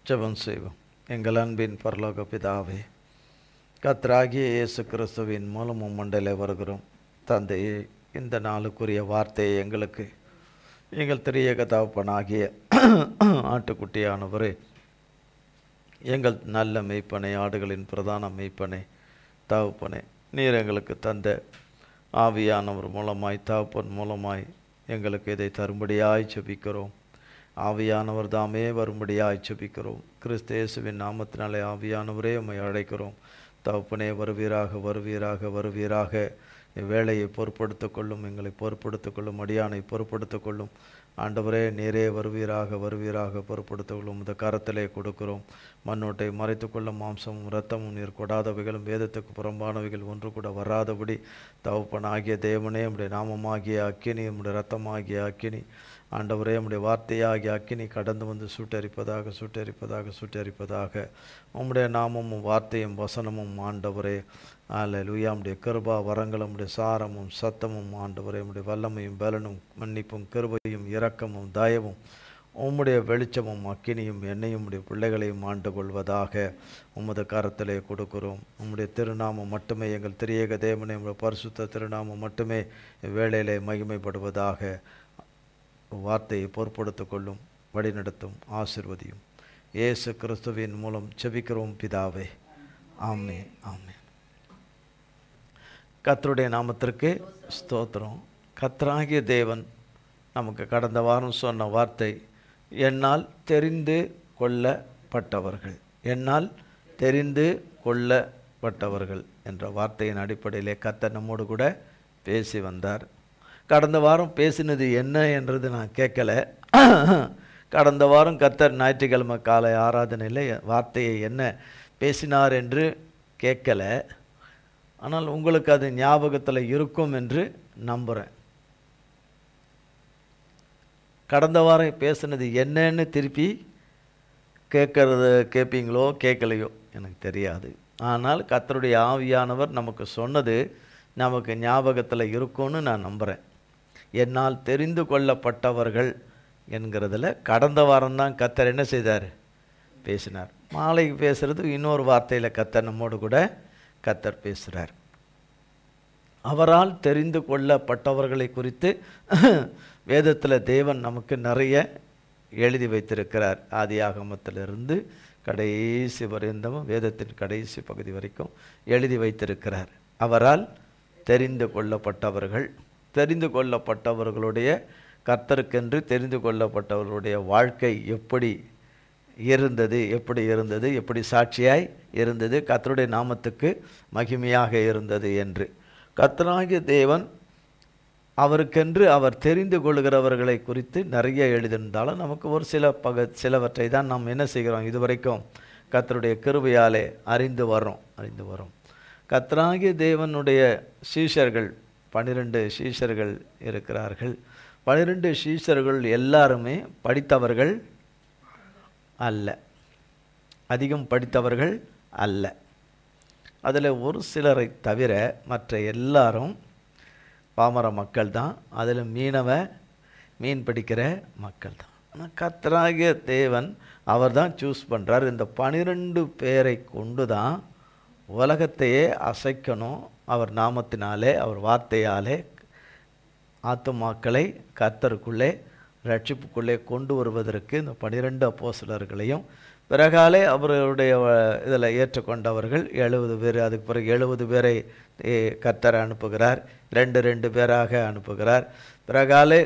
ஜெபம் செய்வோம். எங்கள் அன்பின் பரலோக பிதாவே, கர்த்தராகிய இயேசு கிறிஸ்துவின் மூலம் மண்டலே வருகிறோம். தந்தையே, இந்த நாளுக்குரிய வார்த்தையை எங்களுக்கு எங்கள் திரியேக தகப்பனாகிய ஆட்டுக்குட்டியானவரே, எங்கள் நல்ல மெய்ப்பனை, ஆடுகளின் பிரதான மெய்ப்பனை, தகப்பனே, நீர் எங்களுக்கு தந்த ஆவியானவர் மூலமாய், தகப்பன் மூலமாய் எங்களுக்கு இதை தரும்படியாய் ஜெபிக்கிறோம். ஆவியானவர் தாமே வரும்படியாய் ஜெபிக்கிறோம். கிறிஸ்து இயேசுவின் நாமத்தினாலே ஆவியானவரே உம்மை அழைக்கிறோம். தகப்பனே, வருவீராக, வருவீராக, வருவீராக. வேலையை பொறுப்படுத்திக் கொள்ளும், எங்களை பொறுப்படுத்திக் கொள்ளும், அடியானை பொறுப்படுத்திக் கொள்ளும். ஆண்டவரே, நீரே வருவீராக, வருவீராக, பொறுப்படுத்திக் கொள்ளும். இந்த கரத்திலே கொடுக்கிறோம். மண்ணோட்டை மறைத்து கொள்ளும். மாம்சமும் இரத்தமும் நீர் கொடாதவைகளும் வேதத்துக்கு புறம்பானவைகள் ஒன்று கூட வராதபடி தகப்பனாகிய தேவனே, உம்முடைய நாமமாகிய அக்கினி, உம்முடைய இரத்தமாகிய அக்கினி, ஆண்டவரே, உம்முடைய வார்த்தையாகிய அக்கினி கடந்து வந்து சுட்டரிப்பதாக, சுட்டரிப்பதாக, சுட்டரிப்பதாக. உம்முடைய நாமமும் வார்த்தையும் வசனமும் ஆண்டவரே, அல்லேலூயா, உம்முடைய கிருபா வரங்களும் உம்முடைய சாரமும் சத்தமும் ஆண்டவரே, உம்முடைய வல்லமையும் பலனும் மன்னிப்பும் கிருபையும் இரக்கமும் தயவும் உம்முடைய வெளிச்சமும் அக்கினியும் என்னையும் உம்முடைய பிள்ளைகளையும் ஆண்டு கொள்வதாக உமது கரத்திலே கொடுக்கிறோம். உம்முடைய திருநாமம் மட்டுமே, எங்கள் திரியேக தேவனே, உம்முடைய பரிசுத்த திருநாமம் மட்டுமே வேளையிலே மகிமைப்படுவதாக. வார்த்தையை பொறுப்படுத்திக் கொள்ளும், வழிநடத்தும், ஆசீர்வதியும். இயேசு கிறிஸ்துவின் மூலம் ஜெபிக்கிறோம் பிதாவே, ஆமென், ஆமென். கர்த்தருடைய நாமத்திற்கு ஸ்தோத்திரம். கர்த்தராகிய தேவன் நமக்கு கடந்த வாரம் சொன்ன வார்த்தை, என்னால் தெரிந்து கொள்ளப்பட்டவர்கள், என்னால் தெரிந்து கொள்ளப்பட்டவர்கள் என்ற வார்த்தையின் அடிப்படையிலே கர்த்தர் நம்மோடு கூட பேசி வந்தார். கடந்த வாரம் பேசினது என்ன என்றது நான் கேட்கல. கடந்த வாரம் கர்த்தர் ஞாயிற்றுக்கிழமை காலை ஆராதனையில் வார்த்தையை என்ன பேசினார் என்று கேட்கல. ஆனால் உங்களுக்கு அது ஞாபகத்தில் இருக்கும் என்று நம்புகிறேன். கடந்த வாரம் பேசினது என்னன்னு திருப்பி கேட்பீங்களோ கேட்கலையோ எனக்கு தெரியாது. ஆனால் கர்த்தருடைய ஆவியானவர் நமக்கு சொன்னது நமக்கு ஞாபகத்தில் இருக்கும்னு நான் நம்புகிறேன். என்னால் தெரிந்து கொள்ளப்பட்டவர்கள் என்கிறதுல கடந்த வாரம்தான் கர்த்தர் என்ன செய்தார், பேசினார். மாலைக்கு பேசுகிறது இன்னொரு வார்த்தையில் கர்த்தர் நம்மோடு கூட கர்த்தர் பேசுகிறார். அவரால் தெரிந்து கொள்ளப்பட்டவர்களை குறித்து வேதத்தில் தேவன் நமக்கு நிறைய எழுதி வைத்திருக்கிறார். ஆதியாகமத்திலிருந்து கடைசி வரைந்தமும் வேதத்தின் கடைசி பகுதி வரைக்கும் எழுதி வைத்திருக்கிறார். அவரால் தெரிந்து கொள்ளப்பட்டவர்கள், தெரிந்து கொள்ளப்பட்டவர்களுடைய, கர்த்தருக்கென்று தெரிந்து கொள்ளப்பட்டவர்களுடைய வாழ்க்கை எப்படி இருந்தது, எப்படி சாட்சியாய் இருந்தது, கர்த்தருடைய நாமத்துக்கு மகிமையாக இருந்தது என்று. கர்த்தராகிய தேவன் அவருக்கென்று அவர் தெரிந்து கொள்கிறவர்களை குறித்து நிறைய எழுதியிருந்தாலும் நமக்கு ஒரு சிலவற்றை தான் நாம் என்ன செய்கிறோம், இதுவரைக்கும் கர்த்தருடைய கிருபையாலே அறிந்து வரோம். கர்த்தராகிய தேவனுடைய சீஷர்கள் 12 சீஷர்கள் இருக்கிறார்கள். 12 சீஷர்கள் எல்லாருமே படித்தவர்கள் அல்ல, அதிகம் படித்தவர்கள் அல்ல. அதில் ஒரு சிலரை தவிர மற்ற எல்லாரும் பாமர மக்கள் தான். அதில் மீன் பிடிக்கிற மக்கள் தான். ஆனால் கர்த்தராகிய தேவன் அவர் தான் சூஸ் பண்ணுறார். இந்த 12 பேரை கொண்டு தான் உலகத்தையே அசைக்கணும். அவர் நாமத்தினாலே, அவர் வார்த்தையாலே ஆத்துமாக்களை கர்த்தருக்குள்ளே, ரட்சிப்புக்குள்ளே கொண்டு வருவதற்கு இந்த 12 அப்போஸ்தலர்களையும் பிறகாலே அவருடைய இதில் ஏற்றுக்கொண்டவர்கள் 70 பேர். அதுக்கு பிறகு 70 பேரை கர்த்தர் அனுப்புகிறார், 2 பேராக அனுப்புகிறார். பிறகாலே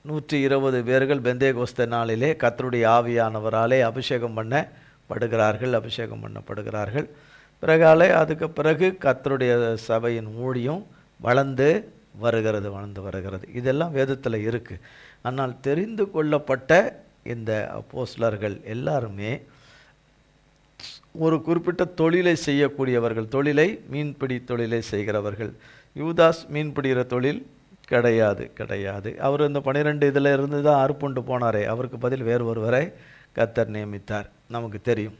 120 பேர்கள் பெந்தேகோஸ்தே நாளிலே கர்த்தருடைய ஆவியானவராலே அபிஷேகம் பண்ணப்படுகிறார்கள். பிறகாலே அதுக்கு பிறகு கர்த்தருடைய சபையின் ஊழியம் வளர்ந்து வருகிறது. இதெல்லாம் வேதத்தில் இருக்குது. ஆனால் தெரிந்து கொள்ளப்பட்ட இந்த அப்போஸ்தலர்கள் எல்லாருமே ஒரு குறிப்பிட்ட தொழிலை செய்யக்கூடியவர்கள், மீன்பிடி தொழிலை செய்கிறவர்கள். யூதாஸ் மீன்பிடிக்கிற தொழில் கிடையாது. அவர் இந்த 12 இதில் இருந்து தான் அறுப்புண்டு போனாரே, அவருக்கு பதில் வேறு ஒருவரை கர்த்தர் நியமித்தார். நமக்கு தெரியும்.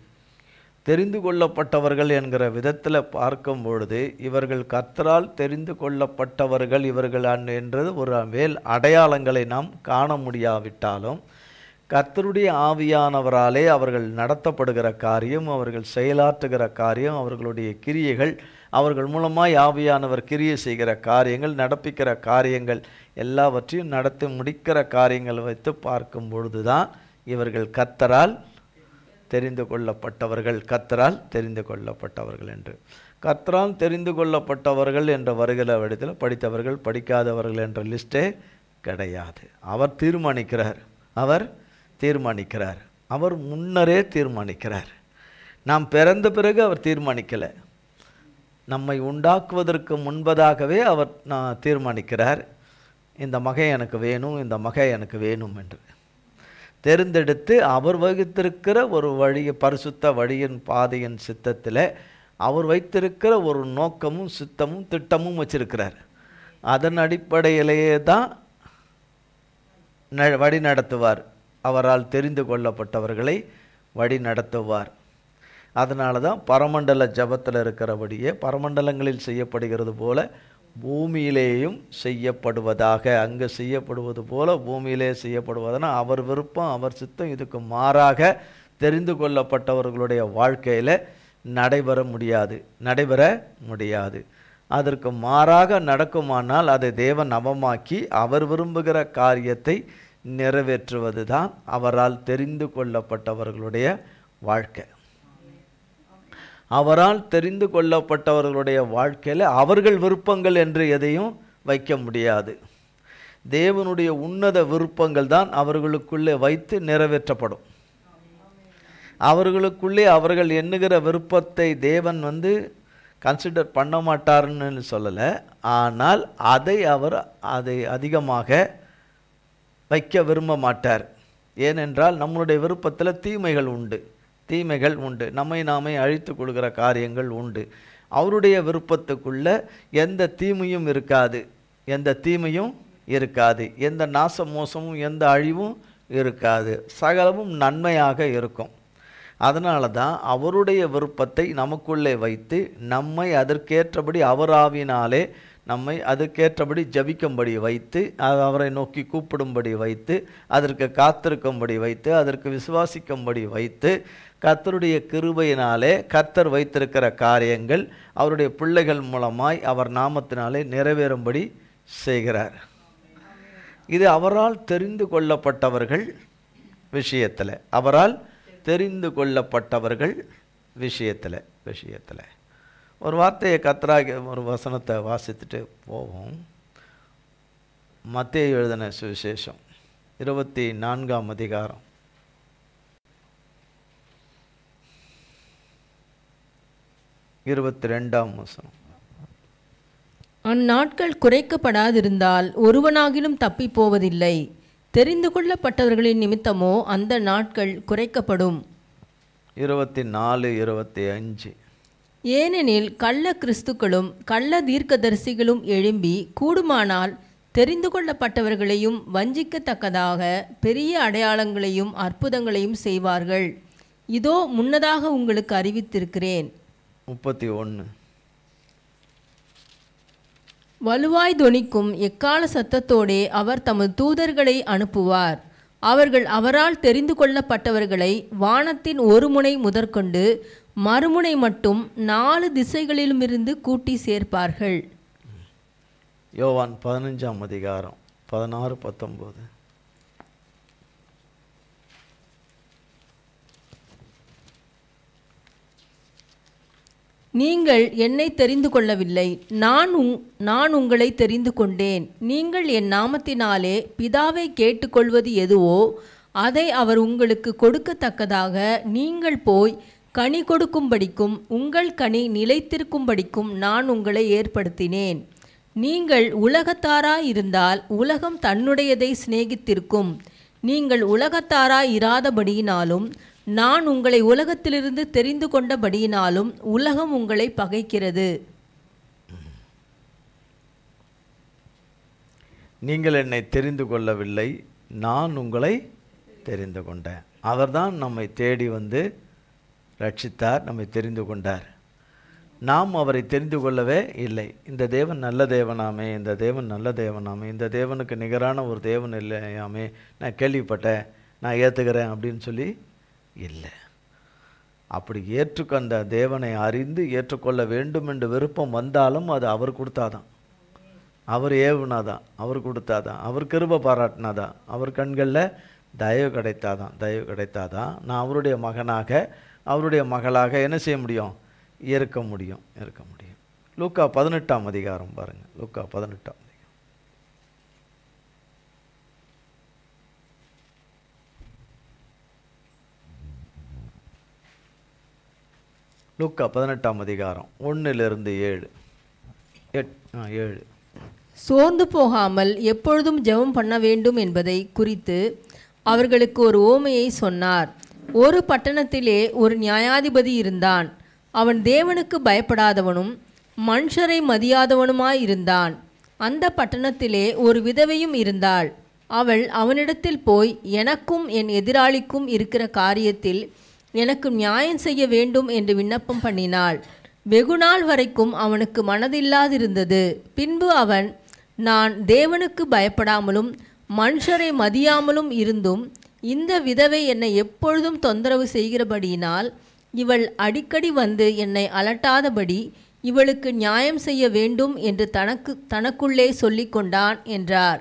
தெரிந்து கொள்ளப்பட்டவர்கள் என்கிற விதத்தில் பார்க்கும் பொழுது இவர்கள் கர்த்தரால் தெரிந்து கொள்ளப்பட்டவர்கள் இவர்கள் என்றது ஒரு மேல் அடையாளங்களை நாம் காண முடியாவிட்டாலும் கர்த்தருடைய ஆவியானவராலே அவர்கள் நடத்தப்படுகிற காரியம், அவர்கள் செயலாற்றுகிற காரியம், அவர்களுடைய கிரியைகள், அவர்கள் மூலமாய் ஆவியானவர் கிரியை செய்கிற காரியங்கள், நடப்பிக்கிற காரியங்கள் எல்லாவற்றையும் நடத்தி முடிக்கிற காரியங்கள் வைத்து பார்க்கும் பொழுது தான் இவர்கள் கர்த்தரால் தெரிந்து கொள்ளப்பட்டவர்கள், கர்த்தரால் தெரிந்து கொள்ளப்பட்டவர்கள் என்று. கர்த்தரால் தெரிந்து கொள்ளப்பட்டவர்கள் என்ற வருகிற இடத்தில் படித்தவர்கள் படிக்காதவர்கள் என்ற லிஸ்டே கிடையாது. அவர் தீர்மானிக்கிறார், அவர் தீர்மானிக்கிறார், அவர் முன்னரே தீர்மானிக்கிறார். நாம் பிறந்த பிறகு அவர் தீர்மானிக்கலை, நம்மை உண்டாக்குவதற்கு முன்பதாகவே அவர் தீர்மானிக்கிறார். இந்த மகன் எனக்கு வேணும், இந்த மகன் எனக்கு வேணும் என்று தேர்ந்தெடுத்து அவர் வகித்திருக்கிற ஒரு வழியை, பரிசுத்த வழியின் பாதையின் சித்தத்தில் அவர் வைத்திருக்கிற ஒரு நோக்கமும் சித்தமும் திட்டமும் வச்சிருக்கிறார். அதன் அடிப்படையிலேயே தான் வழி நடத்துவார். அவரால் தெரிந்து கொள்ளப்பட்டவர்களை வழி நடத்துவார். அதனால தான் பரமண்டல ஜபத்தில் இருக்கிறபடியே பரமண்டலங்களில் செய்யப்படுகிறது போல பூமியிலேயும் செய்யப்படுவதாக, அங்கே செய்யப்படுவது போல பூமியிலே செய்யப்படுவதுனா அவர் விருப்பம், அவர் சித்தம். இதுக்கு மாறாக தெரிந்து கொள்ளப்பட்டவர்களுடைய வாழ்க்கையில் நடைபெற முடியாது. அதற்கு மாறாக நடக்குமானால் அதை தேவன் அவமாக்கி அவர் விரும்புகிற காரியத்தை நிறைவேற்றுவது தான் அவரால் தெரிந்து கொள்ளப்பட்டவர்களுடைய வாழ்க்கை. அவரால் தெரிந்து கொள்ளப்பட்டவர்களுடைய வாழ்க்கையில் அவர்கள் விருப்பங்கள் என்று எதையும் வைக்க முடியாது. தேவனுடைய உன்னத விருப்பங்கள் தான் அவர்களுக்குள்ளே வைத்து நிறைவேற்றப்படும். அவர்களுக்குள்ளே அவர்கள் எண்ணுகிற விருப்பத்தை தேவன் கன்சிடர் பண்ண மாட்டார்னு சொல்லலை. ஆனால் அதை அதிகமாக வைக்க விரும்ப மாட்டார். ஏனென்றால் நம்மளுடைய விருப்பத்தில் தீமைகள் உண்டு, நம்மை நாமே அழித்து கொள்கிற காரியங்கள் உண்டு. அவருடைய விருப்பத்துக்குள்ள எந்த தீமையும் இருக்காது, எந்த நாச மோசமும் எந்த அழிவும் இருக்காது, சகலமும் நன்மையாக இருக்கும். அதனால தான் அவருடைய விருப்பத்தை நமக்குள்ளே வைத்து நம்மை அதற்கேற்றபடி அவர் ஆவியினாலே நம்மை அதற்கேற்றபடி ஜபிக்கும்படி வைத்து, அவரை நோக்கி கூப்பிடும்படி வைத்து, அதற்கு காத்திருக்கும்படி வைத்து, அதற்கு விசுவாசிக்கும்படி வைத்து, கர்த்தருடைய கிருபையினாலே கர்த்தர் வைத்திருக்கிற காரியங்கள் அவருடைய பிள்ளைகள் மூலமாய் அவர் நாமத்தினாலே நிறைவேறும்படி செய்கிறார். இது அவரால் தெரிந்து கொள்ளப்பட்டவர்கள் விஷயத்தில், விஷயத்தில் ஒரு வார்த்தையை கர்த்தராக ஒரு வசனத்தை வாசித்துட்டு போவோம். மத்தேயு எழுதின சுவிசேஷம் 24ஆம் அதிகாரம் 22ஆம் வசனம். அந்நாட்கள் குறைக்கப்படாதிருந்தால் ஒருவனாகிலும் தப்பி போவதில்லை. தெரிந்து கொள்ளப்பட்டவர்களின் நிமித்தமோ அந்த நாட்கள் குறைக்கப்படும். 24, 25. ஏனெனில் கள்ள கிறிஸ்துக்களும் கள்ள தீர்க்கதரிசிகளும் எழும்பி கூடுமானால் தெரிந்து கொள்ளப்பட்டவர்களையும் வஞ்சிக்கத்தக்கதாக பெரிய அடையாளங்களையும் அற்புதங்களையும் செய்வார்கள். இதோ முன்னதாக உங்களுக்கு அறிவித்திருக்கிறேன். 31. வலுவாய் தொனிக்கும் எக்கால சத்தத்தோடே அவர் தமது தூதர்களை அனுப்புவார். அவர்கள் அவரால் தெரிந்து கொள்ளப்பட்டவர்களை வானத்தின் ஒரு முனை முதற்கொண்டு மறுமுனை மட்டும் 4 திசைகளிலுமிருந்து கூட்டி சேர்ப்பார்கள். யோவான் 15ஆம் அதிகாரம் 16, 19. நீங்கள் என்னை தெரிந்து கொள்ளவில்லை, நான் உங்களை தெரிந்து கொண்டேன். நீங்கள் என் நாமத்தினாலே பிதாவை கேட்டுக்கொள்வது எதுவோ அதை அவர் உங்களுக்கு கொடுக்கத்தக்கதாக நீங்கள் போய் கனி கொடுக்கும்படிக்கும் உங்கள் கனி நிலைத்திருக்கும்படிக்கும் நான் உங்களை ஏற்படுத்தினேன். நீங்கள் உலகத்தாராய் இருந்தால் உலகம் தன்னுடையதை சிநேகித்திருக்கும். நீங்கள் உலகத்தாராய் இராதபடியினாலும் நான் உங்களை உலகத்திலிருந்து தெரிந்து கொண்டபடியினாலும் உலகம் உங்களை பகைக்கிறது. நீங்கள் என்னை தெரிந்து கொள்ளவில்லை, நான் உங்களை தெரிந்து கொண்டேன். அவர்தான் நம்மை தேடி வந்து ரட்சித்தார், நம்மை தெரிந்து கொண்டார். நாம் அவரை தெரிந்து கொள்ளவே இல்லை. இந்த தேவன் நல்ல தேவனாமே, இந்த தேவன் நல்ல தேவனாமே, இந்த தேவனுக்கு நிகரான ஒரு தேவன் இல்லையாமே, நான் கேள்விப்பட்டேன் நான் ஏற்றுக்கிறேன் அப்படின்னு சொல்லி இல்லை. அப்படி ஏற்றுக்கொண்ட தேவனை அறிந்து ஏற்றுக்கொள்ள வேண்டும் என்று விருப்பம் வந்தாலும் அது அவர் கொடுத்தாதான், அவர் ஏவுனாதான், அவர் கொடுத்தாதான், அவர் கிருபை பாராட்டினாதான், அவர் கண்களில் தயவு கிடைத்தாதான் நான் அவருடைய மகனாக அவருடைய மகளாக என்ன செய்ய முடியும்? இருக்க முடியும். லூக்கா 18ஆம் அதிகாரம் பாருங்கள். லூக்கா 18ஆம் அதிகாரம். லூக்கா 18ஆம் அதிகாரம் 1-7. சோர்ந்து போகாமல் எப்பொழுதும் ஜெபம் பண்ண வேண்டும் என்பதை குறித்து அவர்களுக்கு ஒரு ஓமையை சொன்னார். ஒரு பட்டணத்திலே ஒரு நியாயாதிபதி இருந்தான். அவன் தேவனுக்கு பயப்படாதவனும் மனுஷரை மதியாதவனுமாயிருந்தான். அந்த பட்டணத்திலே ஒரு விதவையும் இருந்தாள். அவள் அவனிடத்தில் போய், எனக்கும் என் எதிராளிக்கும் இருக்கிற காரியத்தில் எனக்கு நியாயம் செய்ய வேண்டும் என்று விண்ணப்பம் பண்ணினாள். வெகுநாள் வரைக்கும் அவனுக்கு மனதில்லாதிருந்தது. பின்பு அவன், நான் தேவனுக்கு பயப்படாமலும் மனுஷரை மதியாமலும் இருந்தும் இந்த விதவை என்னை எப்பொழுதும் தொந்தரவு செய்கிறபடியினால் இவள் அடிக்கடி வந்து என்னை அலட்டாதபடி இவளுக்கு நியாயம் செய்ய வேண்டும் என்று தனக்குள்ளே சொல்லிக் கொண்டான் என்றார்.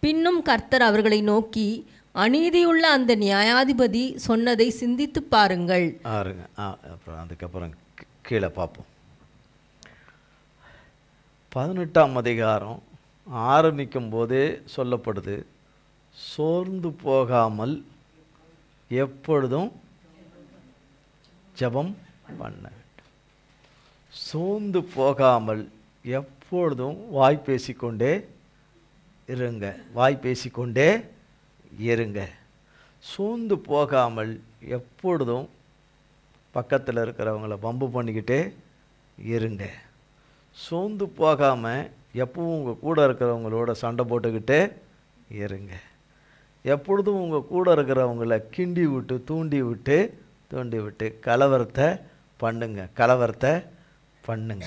பின்னும் கர்த்தர் அவர்களை நோக்கி, அநீதியுள்ள அந்த நியாயாதிபதி சொன்னதை சிந்தித்து பாருங்கள். அப்புறம் அதுக்கப்புறம் கீழே பார்ப்போம். 18ஆம் அதிகாரம் ஆரம்பிக்கும் போதே சொல்லப்படுது, சோர்ந்து போகாமல் எப்பொழுதும் ஜெபம் பண்ண வேண்டும். சோர்ந்து போகாமல் எப்பொழுதும் வாய் பேசிக்கொண்டே இருங்க. சோர்ந்து போகாமல் எப்பொழுதும் பக்கத்தில் இருக்கிறவங்கள வம்பு பண்ணிக்கிட்டே இருங்க. சோர்ந்து போகாமல் எப்பவும் உங்கள் கூட இருக்கிறவங்களோட சண்டை போட்டுக்கிட்டே இருங்க. எப்பொழுதும் உங்கள் கூட இருக்கிறவங்கள கிண்டி விட்டு தூண்டி விட்டு கலவரத்தை பண்ணுங்க.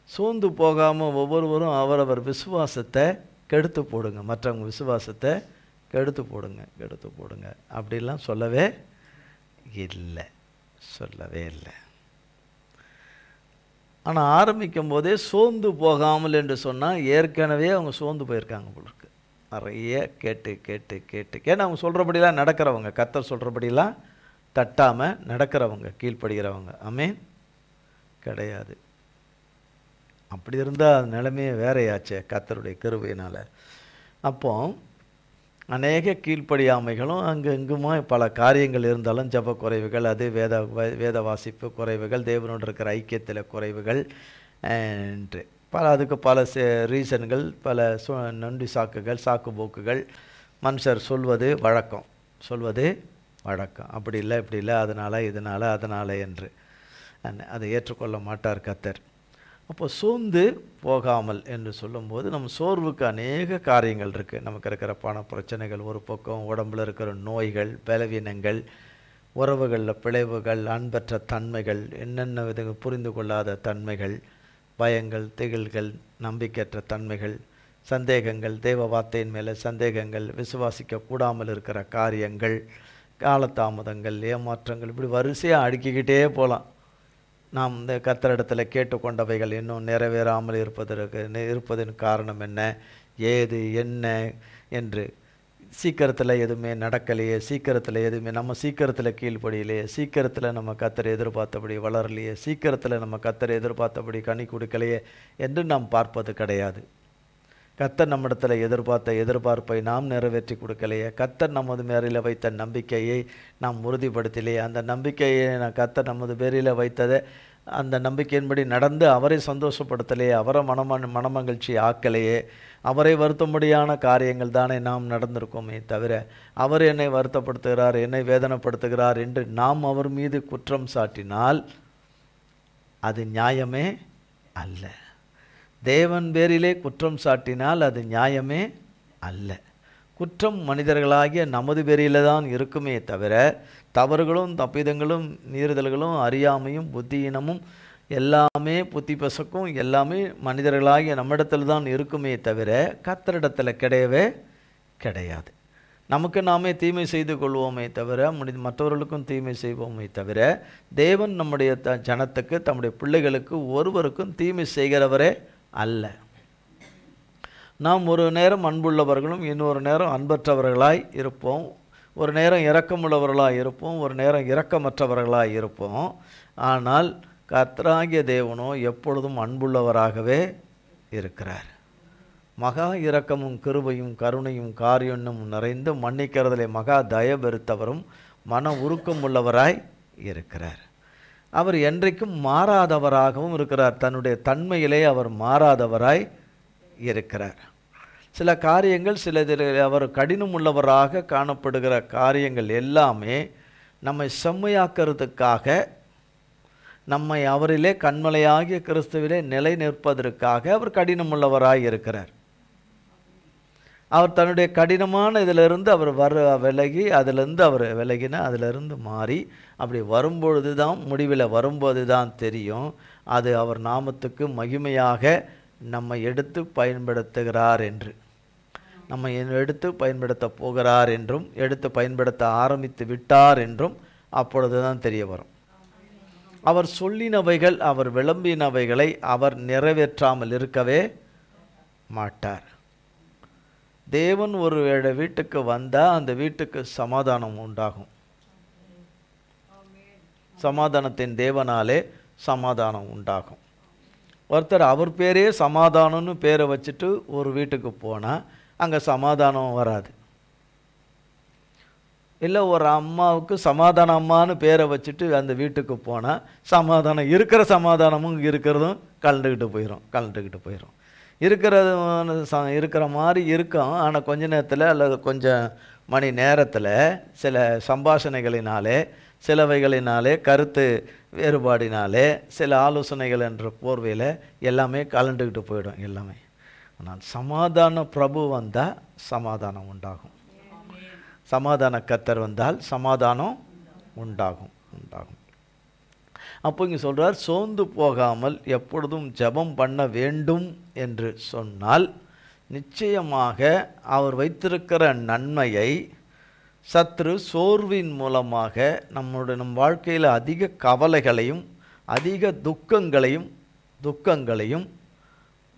சோர்ந்து போகாமல் ஒவ்வொருவரும் அவரவர் விசுவாசத்தை கெடுத்து போடுங்க. மற்றவங்க விசுவாசத்தை கெடுத்து போடுங்க. அப்படிலாம் சொல்லவே இல்லை. ஆனால் ஆரம்பிக்கும் போதே சோர்ந்து போகாமல் என்று சொன்னால் ஏற்கனவே அவங்க சோர்ந்து போயிருக்காங்க போல இருக்கு. நிறைய கேட்டு அவங்க சொல்கிறபடிலாம் நடக்கிறவங்க, கர்த்தர் சொல்கிறபடிலாம் தட்டாமல் நடக்கிறவங்க, கீழ்ப்படுகிறவங்க. ஆமென். கிடையாது. அப்படி இருந்தால் நிலைமையே வேறையாச்சே கர்த்தருடைய கிருபையினால். அப்போ அநேக கீழ்ப்படியாமைகளும் அங்கே இங்குமா பல காரியங்கள் இருந்தாலும் ஜப குறைவுகள், அது வேத வாசிப்பு குறைவுகள், தேவனோடு இருக்கிற ஐக்கியத்தில் குறைவுகள் என்று அதுக்கு பல ரீசன்கள், பல நொண்டி சாக்குகள், சாக்கு போக்குகள், மனுஷர் சொல்வது வழக்கம். அப்படி இல்லை இப்படி இல்லை, அதனால் என்று அதை ஏற்றுக்கொள்ள மாட்டார் கர்த்தர். அப்போ சோர்ந்து போகாமல் என்று சொல்லும்போது நம்ம சோர்வுக்கு அநேக காரியங்கள் இருக்குது. நமக்கு இருக்கிற பண பிரச்சனைகள் ஒரு பக்கம், உடம்பில் இருக்கிற நோய்கள், பலவீனங்கள், உறவுகளில் பிளவுகள், அன்பற்ற தன்மைகள், என்னென்ன விதங்கள் புரிந்து கொள்ளாத தன்மைகள், பயங்கள், திகில்கள், நம்பிக்கையற்ற தன்மைகள், சந்தேகங்கள், தேவ வார்த்தையின் மேலே சந்தேகங்கள், விசுவாசிக்க கூடாமல் இருக்கிற காரியங்கள், காலதாமதங்கள், ஏமாற்றங்கள், இப்படி வரிசையாக அடுக்கிக்கிட்டே போகலாம். நாம் இந்த கர்த்தரிடத்தில் கேட்டுக்கொண்டவைகள் இன்னும் நிறைவேறாமல் இருப்பதன் காரணம் என்ன, ஏது என்ன என்று, சீக்கிரத்தில் எதுவுமே நடக்கலையே, நம்ம சீக்கிரத்தில் கீழ்ப்படியிலையே, சீக்கிரத்தில் நம்ம கர்த்தரை எதிர்பார்த்தபடி வளரலையே, சீக்கிரத்தில் நம்ம கர்த்தரை எதிர்பார்த்தபடி கனி கொடுக்கலையே என்று நாம் பார்ப்பது கிடையாது. கர்த்தர் நம்மிடத்தில் எதிர்பார்த்த எதிர்பார்ப்பை நாம் நிறைவேற்றி கொடுக்கலையே, கர்த்தர் நமது மேரில் வைத்த நம்பிக்கையை நாம் உறுதிப்படுத்தலையே, அந்த நம்பிக்கையை கர்த்தர் நமது பேரில் வைத்ததை அந்த நம்பிக்கையின்படி நடந்து அவரை சந்தோஷப்படுத்தலையே, அவரை மனமகிழ்ச்சி ஆக்கலையே, அவரை வருத்தும்படியான காரியங்கள் தானே நாம் நடந்திருக்கோமே தவிர அவர் என்னை வருத்தப்படுத்துகிறார், என்னை வேதனைப்படுத்துகிறார் என்று நாம் அவர் மீது குற்றம் சாட்டினால் அது நியாயமே அல்ல. தேவன் பேரிலே குற்றம் சாட்டினால் அது நியாயமே அல்ல. குற்றம் மனிதர்களாகிய நமது பேரில் தான் இருக்குமே தவிர தவறுகளும் தப்பிதங்களும் மீறுதல்களும் அறியாமையும் புத்தியினமும் எல்லாமே புத்தி பசக்கும் எல்லாமே மனிதர்களாகிய நம்மிடத்தில் தான் இருக்குமே தவிர கர்த்தரிடத்தில் கிடையவே கிடையாது. நமக்கு நாமே தீமை செய்து கொள்வோமே தவிர மற்றவர்களுக்கும் தீமை செய்வோமே தவிர தேவன் நம்முடைய ஜனத்துக்கு தம்முடைய பிள்ளைகளுக்கு ஒருவருக்கும் தீமை செய்கிறவரே அல்ல. நாம் ஒரு நேரம் அன்புள்ளவர்களும் இன்னொரு நேரம் அன்பற்றவர்களாய் இருப்போம். ஒரு நேரம் இரக்கமுள்ளவர்களாய் இருப்போம், ஒரு நேரம் இரக்கமற்றவர்களாய் இருப்போம். ஆனால் கர்த்தராகிய தேவனோ எப்பொழுதும் அன்புள்ளவராகவே இருக்கிறார். மகா இரக்கமும் கிருபையும் கருணையும் காரியமும் நிறைந்து மன்னிக்கிறதிலே மகா தயபெருத்தவரும் மன உருக்கம் உள்ளவராய் இருக்கிறார். அவர் என்றைக்கும் மாறாதவராகவும் இருக்கிறார். தன்னுடைய தன்மையிலே அவர் மாறாதவராய் இருக்கிறார். சில காரியங்கள் சிலதில் அவர் கடினம் உள்ளவராக காணப்படுகிற காரியங்கள் எல்லாமே நம்மை செம்மையாக்கிறதுக்காக, நம்மை அவரிலே கண்மலையாகிய கிறிஸ்துவிலே நிலை நிற்பதற்காக அவர் கடினம் உள்ளவராய் இருக்கிறார். அவர் தன்னுடைய கடினமான இதிலிருந்து அவர் விலகி, அதிலிருந்து அவர் விலகினா அதிலிருந்து மாறி அப்படி வரும்பொழுது தான், முடிவில் வரும்போது தான் தெரியும் அது அவர் நாமத்துக்கு மகிமையாக நம்மை எடுத்து பயன்படுத்துகிறார் என்று, நம்மை எடுத்து பயன்படுத்த போகிறார் என்றும், எடுத்து பயன்படுத்த ஆரம்பித்து விட்டார் என்றும் அப்பொழுது தான் தெரிய வரும். அவர் சொல்லினவைகள், அவர் விளம்பினவைகளை அவர் நிறைவேற்றாமல் இருக்கவே மாட்டார். தேவன் ஒரு வீட்டுக்கு வந்தால் அந்த வீட்டுக்கு சமாதானம் உண்டாகும். சமாதானத்தின் தேவனாலே சமாதானம் உண்டாகும். ஒருத்தர் அவர் பேரே சமாதானம்னு பேரை வச்சுட்டு ஒரு வீட்டுக்கு போனால் அங்கே சமாதானம் வராது. இல்லை ஒரு அம்மாவுக்கு சமாதான அம்மானு பேரை வச்சுட்டு அந்த வீட்டுக்கு போனால் சமாதானம், இருக்கிற சமாதானமும் இருக்கிறதும் கலண்டுக்கிட்டு போயிடும். இருக்கிற மாதிரி இருக்கும். ஆனால் கொஞ்ச நேரத்தில் அல்லது கொஞ்சம் மணி நேரத்தில் சில சம்பாஷணைகளினாலே, சிலவைகளினாலே, கருத்து வேறுபாடினாலே, சில ஆலோசனைகள் என்ற போர்வையில் எல்லாமே கலண்டுக்கிட்டு போயிடும் எல்லாமே. ஆனால் சமாதான பிரபு வந்தால் சமாதானம் உண்டாகும். சமாதான கர்த்தர் வந்தால் சமாதானம் உண்டாகும். அப்போ இங்கே சொல்கிறார், சோர்ந்து போகாமல் எப்பொழுதும் ஜெபம் பண்ண வேண்டும் என்று சொன்னால் நிச்சயமாக அவர் வைத்திருக்கிற நன்மையை சத்ரு சோர்வின் மூலமாக நம் வாழ்க்கையில் அதிக கவலைகளையும் அதிக துக்கங்களையும்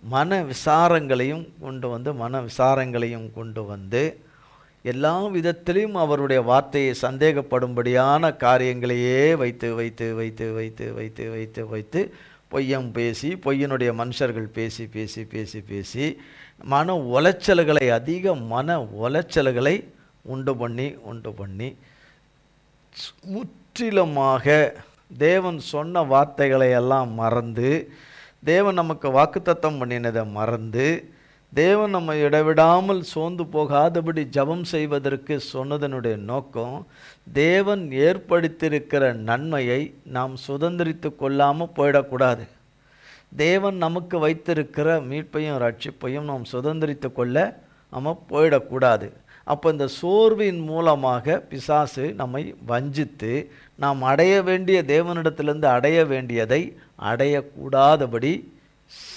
மன விசாரங்களையும் கொண்டு வந்து எல்லா விதத்திலையும் அவருடைய வார்த்தையை சந்தேகப்படும்படியான காரியங்களையே வைத்து பொய்யம் பேசி, பொய்யனுடைய மனுஷர்கள் பேசி மன உளைச்சல்களை, அதிக மன உளைச்சல்களை உண்டு பண்ணி முற்றிலுமாக தேவன் சொன்ன வார்த்தைகளை எல்லாம் மறந்து, தேவன் நமக்கு வாக்குத்தத்தம் பண்ணினதை மறந்து, தேவன் நம்ம இடைவிடாமல் சோர்ந்து போகாதபடி ஜெபம் செய்வதற்கு சொன்னதனுடைய நோக்கம், தேவன் ஏற்படுத்தியிருக்கிற நன்மையை நாம் சுதந்திரித்து கொள்ளாமல் போயிடக்கூடாது. தேவன் நமக்கு வைத்திருக்கிற மீட்பையும் ரட்சிப்பையும் நாம் சுதந்திரித்து கொள்ள நம்ம போயிடக்கூடாது. அப்போ இந்த சோர்வின் மூலமாக பிசாசு நம்மை வஞ்சித்து நாம் அடைய வேண்டிய, தேவனிடத்திலிருந்து அடைய வேண்டியதை அடையக்கூடாதபடி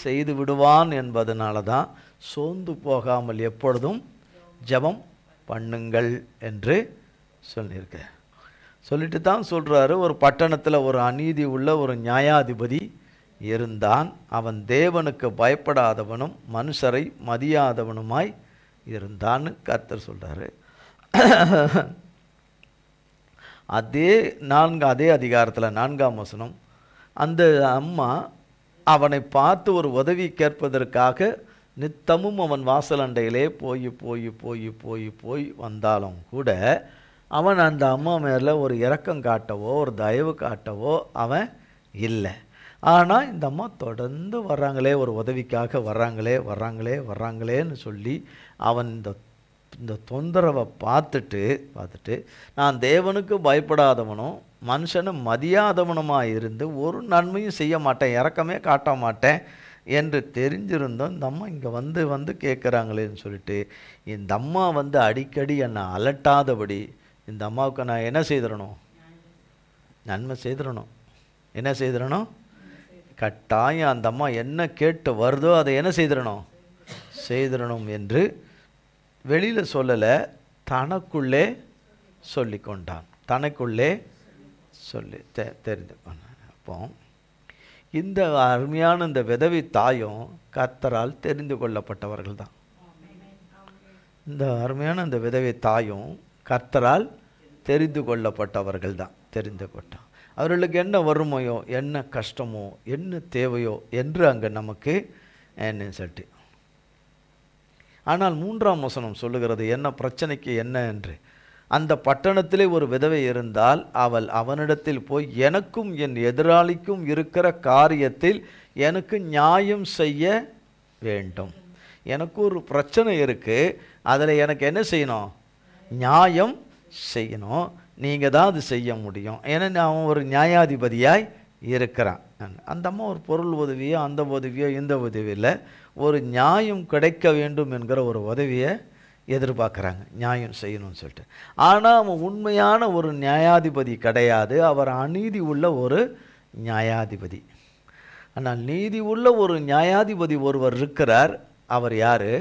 செய்து விடுவான் என்பதனால தான் சோர்ந்து போகாமல் எப்பொழுதும் ஜெபம் பண்ணுங்கள் என்று சொல்லிட்டு தான் சொல்கிறாரு. ஒரு பட்டணத்தில் ஒரு அநீதி உள்ள ஒரு நியாயாதிபதி இருந்தான். அவன் தேவனுக்கு பயப்படாதவனும் மனுஷரை மதியாதவனுமாய் இருந்தான்னு கர்த்தர் சொல்கிறாரு. அதே அதிகாரத்தில் 4ஆம் வசனம், அந்த அம்மா அவனை பார்த்து ஒரு உதவி கேட்பதற்காக நித்தமும் அவன் வாசலண்டையிலே போய் வந்தாலும் கூட அவன் அந்த அம்மா மேலே ஒரு இரக்கம் காட்டவோ ஒரு தயவு காட்டவோ அவன் இல்லை. ஆனால் இந்த அம்மா தொடர்ந்து வர்றாங்களே, ஒரு உதவிக்காக வர்றாங்களேன்னு சொல்லி அவன் இந்த தொந்தரவை பார்த்துட்டு நான் தேவனுக்கு பயப்படாதவனும் மனுஷனை மதியாதவனுமாக இருந்து ஒரு நன்மையும் செய்ய மாட்டேன், இரக்கமே காட்ட மாட்டேன் என்று தெரிஞ்சிருந்தோம். இந்த அம்மா இங்கே வந்து கேட்குறாங்களேன்னு சொல்லிட்டு இந்த அம்மா அடிக்கடி என்னை அலட்டாதபடி இந்த அம்மாவுக்கு நான் என்ன செய்திடணும்? நன்மை செய்திடணும். என்ன செய்திடணும்? கட்டாயம் அந்த அம்மா என்ன கேட்டு வருதோ அதை என்ன செய்திடணும் என்று வெளியில் சொல்லலை. தனக்குள்ளே சொல்லி கொண்டான். தனக்குள்ளே சொல்லி தெரிந்து கொண்டான். அப்போ இந்த அருமையான இந்த விதவை தாயும் கர்த்தரால் தெரிந்து கொள்ளப்பட்டவர்கள் தான். இந்த அருமையான இந்த விதவை தாயும் கர்த்தரால் தெரிந்து கொள்ளப்பட்டவர்கள் தான். தெரிந்து கொண்டான். அவர்களுக்கு என்ன வறுமையோ, என்ன கஷ்டமோ, என்ன தேவையோ என்று அங்கே நமக்கு என்ன சொல்லிட்டு. ஆனால் 3ஆம் வசனம் சொல்லுகிறது என்ன பிரச்சனைக்கு என்ன என்று. அந்த பட்டணத்திலே ஒரு விதவை இருந்தால் அவள் அவனிடத்தில் போய் எனக்கும் என் எதிராளிக்கும் இருக்கிற காரியத்தில் எனக்கு நியாயம் செய்ய வேண்டும். எனக்கு ஒரு பிரச்சனை இருக்குது, அதில் எனக்கு என்ன செய்யணும்? நியாயம் செய்யணும். நீங்கள் தான் அது செய்ய முடியும். ஏன்னா அவன் ஒரு நியாயாதிபதியாய் இருக்கிறான். அந்த அம்மா ஒரு பொருள் உதவியோ, அந்த உதவியோ, இந்த உதவியில் ஒரு நியாயம் கிடைக்க வேண்டும் என்கிற ஒரு உதவியை எதிர்பார்க்குறாங்க, நியாயம் செய்யணும்னு சொல்லிட்டு. ஆனால் அவன் உண்மையான ஒரு நியாயாதிபதி கிடையாது. அவர் அநீதி உள்ள ஒரு நியாயாதிபதி. ஆனால் நீதி உள்ள ஒரு நியாயாதிபதி ஒருவர் இருக்கிறார். அவர் யார்?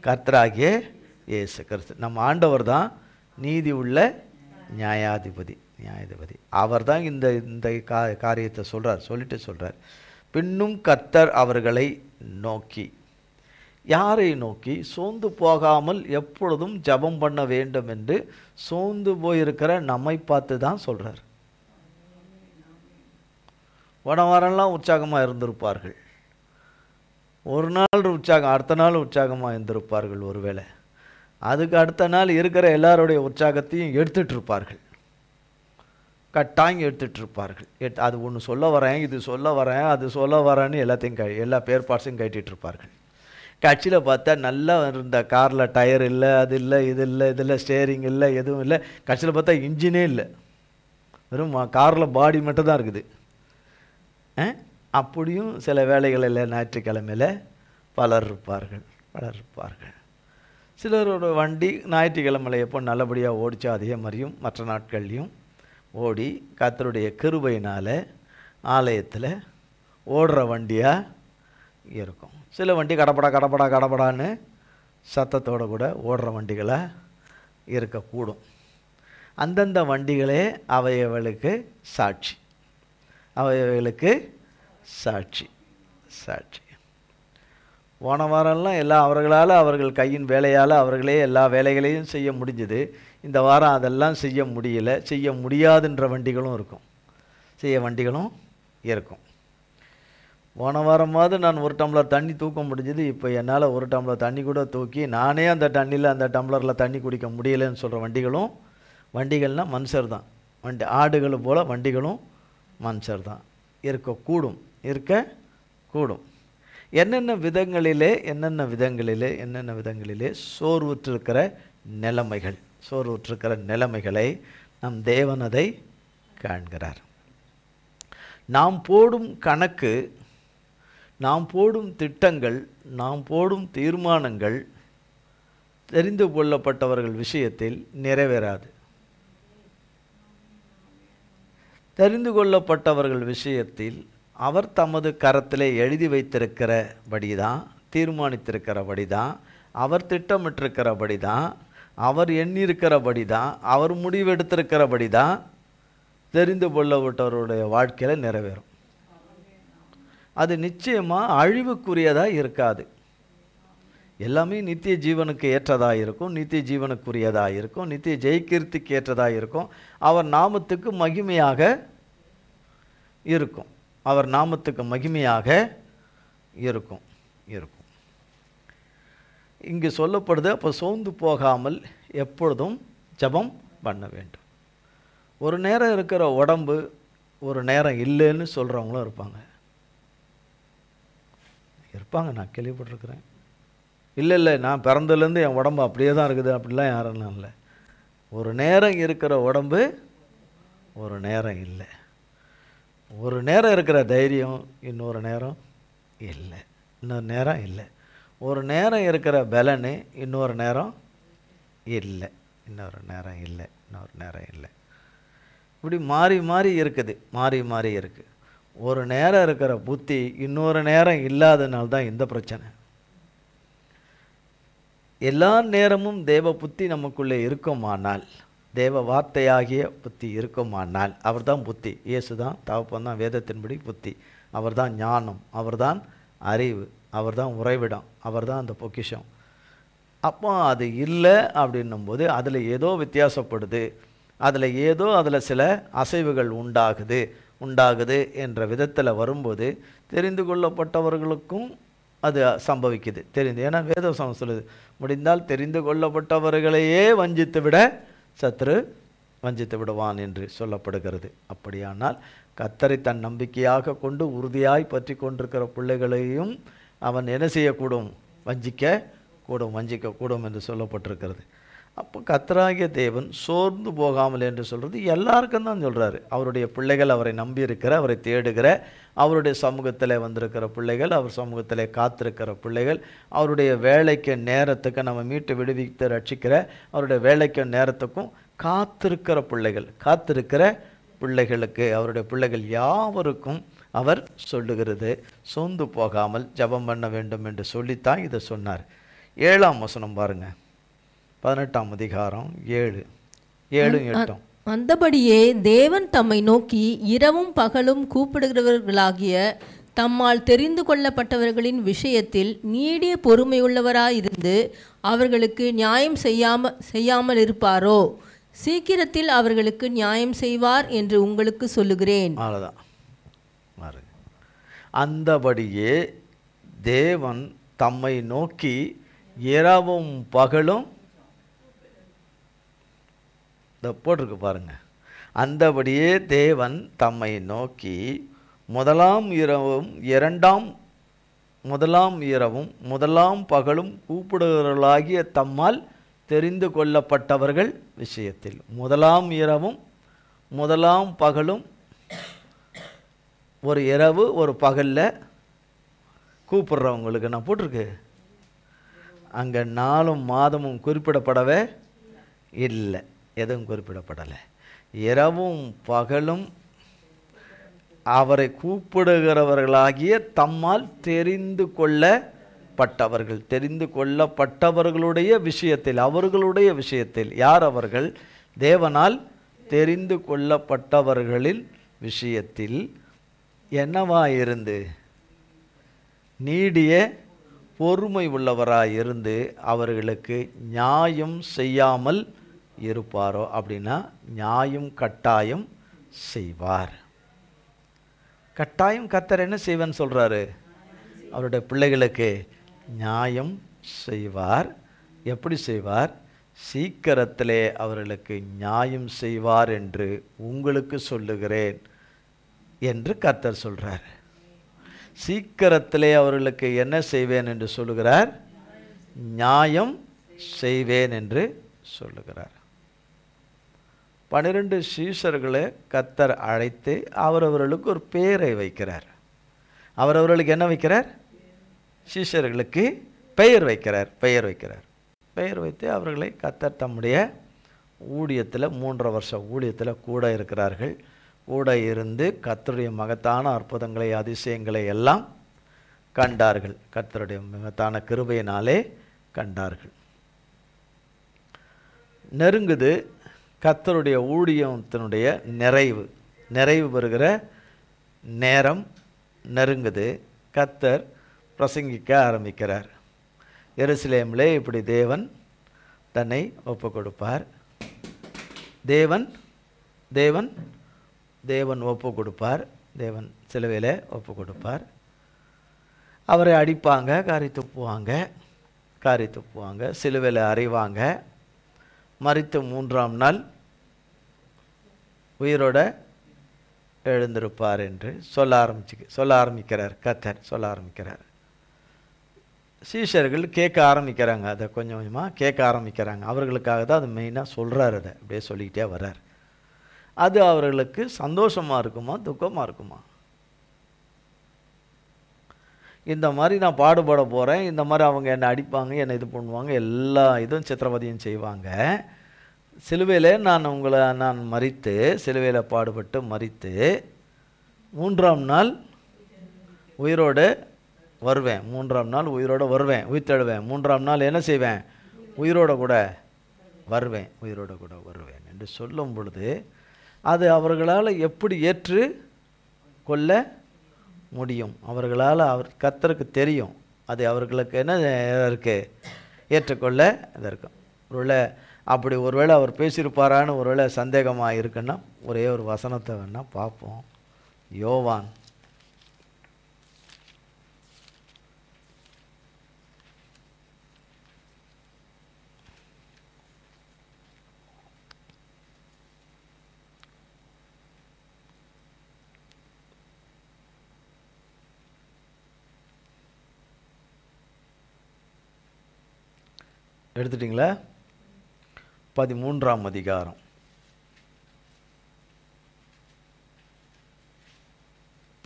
கர்த்தராகிய இயேசு கிறிஸ்து. நம்ம ஆண்டவர் தான் நீதி உள்ள நியாயாதிபதி. அவர் தான் இந்த காரியத்தை சொல்கிறார். பின்னும் கர்த்தர் அவர்களை நோக்கி, யாரை நோக்கி? சோர்ந்து போகாமல் எப்பொழுதும் ஜெபம் பண்ண வேண்டும் என்று சோர்ந்து போயிருக்கிற நம்மை பார்த்து தான் சொல்கிறார். போன வாரம்லாம் உற்சாகமாக இருந்திருப்பார்கள். ஒரு நாள் உற்சாகம், அடுத்த நாள் உற்சாகமாக இருந்திருப்பார்கள். ஒருவேளை அதுக்கு அடுத்த நாள் இருக்கிற எல்லாருடைய உற்சாகத்தையும் எடுத்துகிட்டு இருப்பார்கள். கட்டாயம் எடுத்துகிட்டு இருப்பார்கள். அது ஒன்று சொல்ல வரேன், இது சொல்ல வரேன், அது சொல்ல வரேன்னு எல்லாத்தையும் எல்லா பேர்பாட்ஸையும் கட்டிகிட்டு இருப்பார்கள். கட்சியில் பார்த்தா நல்லா இருந்த காரில் டயர் இல்லை, அது இல்லை, இது இல்லை, இதில் ஸ்டேரிங் இல்லை, எதுவும் இல்லை. கட்சியில் பார்த்தா இன்ஜினே இல்லை, வெறும் காரில் பாடி மட்டும் தான் இருக்குது. அப்படியும் சில வேலைகளில் ஞாயிற்றுக்கிழமையில் பலர் இருப்பார்கள். சிலரோட வண்டி ஞாயிற்றுக்கிழமையில் எப்போ நல்லபடியாக ஓடிச்சோ அதே மாதிரியும் மற்ற நாட்கள்லையும் ஓடி கர்த்தருடைய கிருபையினால் ஆலயத்தில் ஓடுற வண்டியாக இருக்கும். சில வண்டி கடப்படான்னு சத்தத்தோடு கூட ஓடுற வண்டிகளாக இருக்கக்கூடும். அந்தந்த வண்டிகளே அவைகளுக்கு சாட்சி. போன வாரம்லாம் எல்லாம் அவர்களால், அவர்கள் கையின் வேலையால் அவர்களே எல்லா வேலைகளையும் செய்ய முடிஞ்சுது. இந்த வாரம் அதெல்லாம் செய்ய முடியல. செய்ய முடியாதுன்ற வண்டிகளும் இருக்கும். போன வாரமாவது நான் ஒரு டம்ளர் தண்ணி தூக்க முடிஞ்சது. இப்போ என்னால் ஒரு டம்ளர் தண்ணி கூட தூக்கி நானே அந்த டம்ளரில் தண்ணி குடிக்க முடியலைன்னு சொல்கிற வண்டிகள்னால் மனுஷர் தான். ஆடுகள் போல் வண்டிகளும் மனுஷர் தான். இருக்கக்கூடும். என்னென்ன விதங்களிலே சோர்வுற்றிருக்கிற நிலைமைகளை நம் தேவன் அதை காண்கிறார். நாம் போடும் கணக்கு, நாம் போடும் திட்டங்கள், நாம் போடும் தீர்மானங்கள் தெரிந்து கொள்ளப்பட்டவர்கள் விஷயத்தில் நிறைவேறாது. தெரிந்து கொள்ளப்பட்டவர்கள் விஷயத்தில் அவர் தமது கரத்திலே எழுதி வைத்திருக்கிறபடி தான், தீர்மானித்திருக்கிறபடி தான், அவர் திட்டமிட்டிருக்கிறபடி தான், அவர் எண்ணியிருக்கிறபடி தான், அவர் முடிவெடுத்திருக்கிறபடி தான் தெரிந்து கொள்ளப்பட்டவருடைய வாழ்க்கையில் நிறைவேறும். அது நிச்சயமாக அழிவுக்குரியதாக இருக்காது. எல்லாமே நித்திய ஜீவனுக்கு ஏற்றதாக இருக்கும், நித்திய ஜீவனுக்குரியதாக இருக்கும், நித்திய ஜெயகீர்த்திக்கு ஏற்றதாக இருக்கும். அவர் நாமத்துக்கு மகிமையாக இருக்கும். இங்கு சொல்லப்படுது, அப்போ சோர்ந்து போகாமல் எப்பொழுதும் ஜெபம் பண்ண வேண்டும். ஒரு நேரம் இருக்கிற உடம்பு ஒரு நேரம் இல்லைன்னு சொல்கிறவங்களும் இருப்பாங்க. நான் கேள்விப்பட்டிருக்கிறேன். இல்லை நான் பிறந்ததுலேருந்து என் உடம்பு அப்படியே தான் இருக்குது அப்படிலாம் யாரும் இல்லை. ஒரு நேரம் இருக்கிற உடம்பு ஒரு நேரம் இல்லை. ஒரு நேரம் இருக்கிற தைரியம் இன்னொரு நேரம் இல்லை. ஒரு நேரம் இருக்கிற பலனு இன்னொரு நேரம் இல்லை. இப்படி மாறி இருக்குது. ஒரு நேரம் இருக்கிற புத்தி இன்னொரு நேரம் இல்லாதனால்தான் இந்த பிரச்சனை. எல்லா நேரமும் தேவ புத்தி நமக்குள்ளே இருக்குமானால், தேவ வார்த்தையாகிய புத்தி இருக்குமானால், அவர் தான் புத்தி. இயேசு தான் தகப்பன் தான் வேதத்தின்படி புத்தி. அவர் தான் ஞானம், அவர் தான் அறிவு, அவர் தான் உறைவிடம், அவர் தான் அந்த பொக்கிஷம். அப்போ அது இல்லை அப்படின்னும்போது அதில் ஏதோ வித்தியாசப்படுது, அதில் சில அசைவுகள் உண்டாகுது என்ற விதத்தில் வரும்போது தெரிந்து கொள்ளப்பட்டவர்களுக்கும் அது சம்பவிக்குது. ஏன்னா வேதவசனம் சொல்லுது, முடிந்தால் தெரிந்து கொள்ளப்பட்டவர்களையே சத்துரு வஞ்சித்து விடுவான் என்று சொல்லப்படுகிறது. அப்படியானால் கர்த்தரை தன் நம்பிக்கையாக கொண்டு உறுதியாய் பற்றி கொண்டிருக்கிற பிள்ளைகளையும் அவன் என்ன செய்யக்கூடும்? வஞ்சிக்கக்கூடும் என்று சொல்லப்பட்டிருக்கிறது. அப்போ கர்த்தராகிய தேவன் சோர்ந்து போகாமல் என்று சொல்கிறது எல்லாருக்கும் தான் சொல்கிறாரு. அவருடைய பிள்ளைகள், அவரை நம்பியிருக்கிற, அவரை தேடுகிற, அவருடைய சமூகத்தில் வந்திருக்கிற பிள்ளைகள், அவர் சமூகத்தில் காத்திருக்கிற பிள்ளைகள், அவருடைய வேலைக்கு நேரத்துக்கு நம்ம மீட்டு விடுவித்து ரட்சிக்கிற அவருடைய வேலைக்கு நேரத்துக்கும் காத்திருக்கிற பிள்ளைகளுக்கு, அவருடைய பிள்ளைகள் யாவருக்கும் அவர் சொல்லுகிறது, சோர்ந்து போகாமல் ஜெபம் பண்ண வேண்டும் என்று சொல்லித்தான் இதை சொன்னார். 7ஆம் வசனம் பாருங்க, 18ஆம் அதிகாரம் 7, 8. அந்தபடியே தேவன் தம்மை நோக்கி இரவும் பகலும் கூப்பிடுகிறவர்களாகிய தம்மால் தெரிந்து கொள்ளப்பட்டவர்களின் விஷயத்தில் நீடிய பொறுமையுள்ளவராயிருந்து அவர்களுக்கு நியாயம் செய்யாமல் இருப்பாரோ? சீக்கிரத்தில் அவர்களுக்கு நியாயம் செய்வார் என்று உங்களுக்கு சொல்லுகிறேன். அவ்வளோதான். அந்தபடியே தேவன் தம்மை நோக்கி இரவும் பகலும் போட்டிருக்கு பாருங்க. அந்தபடியே தேவன் தம்மை நோக்கி முதலாம் இரவும் முதலாம் பகலும் கூப்பிடுகிறவர்களாகிய தம்மால் தெரிந்து கொள்ளப்பட்டவர்கள் விஷயத்தில். முதலாம் இரவும் முதலாம் பகலும், ஒரு இரவு ஒரு பகலில் கூப்பிடுறவங்களுக்கு நான் போட்டிருக்கு. அங்கே நாளும் மாதமும் குறிப்பிடப்படவே இல்லை, எதுவும் குறிப்பிடப்படலை. இரவும் பகலும் அவரை கூப்பிடுகிறவர்களாகிய தம்மால் தெரிந்து கொள்ளப்பட்டவர்களுடைய விஷயத்தில், அவர்களுடைய விஷயத்தில். யார் அவர்கள்? தேவனால் தெரிந்து கொள்ளப்பட்டவர்களின் விஷயத்தில் என்னவாயிருந்து? நீடிய பொறுமை உள்ளவராயிருந்து அவர்களுக்கு நியாயம் செய்யாமல் இருப்பாரோ? அப்படின்னா நியாயம் கட்டாயம் செய்வார். கட்டாயம் கர்த்தர் என்ன செய்வேன்னு சொல்கிறாரு? அவருடைய பிள்ளைகளுக்கு நியாயம் செய்வார். எப்படி செய்வார்? சீக்கிரத்திலே அவர்களுக்கு நியாயம் செய்வார் என்று உங்களுக்கு சொல்லுகிறேன் என்று கர்த்தர் சொல்கிறார். சீக்கிரத்திலே அவர்களுக்கு என்ன செய்வேன் என்று சொல்லுகிறார்? நியாயம் செய்வேன் என்று சொல்லுகிறார். 12 சீஷர்களை கர்த்தர் அழைத்து அவரவர்களுக்கு ஒரு பெயரை வைக்கிறார். அவரவர்களுக்கு என்ன வைக்கிறார்? சீஷர்களுக்கு பெயர் வைக்கிறார். பெயர் வைத்து அவர்களை கர்த்தர் தம்முடைய ஊழியத்தில் 3 வருஷ ஊழியத்தில் கூட இருக்கிறார்கள். கூட இருந்து கர்த்தருடைய மகத்தான அற்புதங்களை அதிசயங்களை எல்லாம் கண்டார்கள். கர்த்தருடைய மகத்தான கிருபையினாலே கண்டார்கள். நெருங்குது கர்த்தருடைய ஊழியத்தினுடைய நிறைவு பெறுகிற நேரம் நெருங்குது. கர்த்தர் பிரசங்கிக்க ஆரம்பிக்கிறார். எருசலேமிலே இப்படி தேவன் தன்னை ஒப்பு கொடுப்பார். தேவன் ஒப்பு கொடுப்பார். தேவன் சிலுவையில் ஒப்பு கொடுப்பார். அவரை அடிப்பாங்க, காரி துப்புவாங்க, சிலுவையில் அறைவாங்க. மரித்து 3ஆம் நாள் உயிரோட எழுந்திருப்பார் என்று சொல்ல ஆரம்பிக்கிறார். கர்த்தர் சொல்ல ஆரம்பிக்கிறார். சீஷர்கள் கேட்க ஆரம்பிக்கிறாங்க. அதை கொஞ்சம் கொஞ்சமாக கேட்க ஆரம்பிக்கிறாங்க. அவர்களுக்காக தான் அது மெயினாக சொல்கிறார். அதை அப்படியே சொல்லிக்கிட்டே வர்றார். அது அவர்களுக்கு சந்தோஷமாக இருக்குமா, துக்கமாக இருக்குமா? இந்த மாதிரி நான் பாடுபட போகிறேன், இந்த மாதிரி அவங்க என்னை அடிப்பாங்க, என்னை இது பண்ணுவாங்க, எல்லா இதுவும் சித்திரவதையும் செய்வாங்க. சிலுவையில் நான் மரித்து, சிலுவையில் பாடுபட்டு மரித்து 3ஆம் நாள் உயிரோடு வருவேன். 3ஆம் நாள் உயிரோடு வருவேன், உயிர்த்தெழுவேன். 3ஆம் நாள் என்ன செய்வேன்? உயிரோட கூட வருவேன், உயிரோட கூட வருவேன் என்று சொல்லும் பொழுது அது அவர்களால் எப்படி ஏற்று கொள்ள முடியும்? அவர்களால் கர்த்தருக்கு தெரியும் அது அவர்களுக்கு என்ன இருக்குது, ஏற்றுக்கொள்ள இருக்கும். ஒருவேளை அவர் பேசியிருப்பாரான்னு ஒருவேளை சந்தேகமாக இருக்குன்னா ஒரே ஒரு வசனத்தை வேணால் பார்ப்போம். யோவான் எடுத்துட்டிங்களா? 13ஆம் அதிகாரம்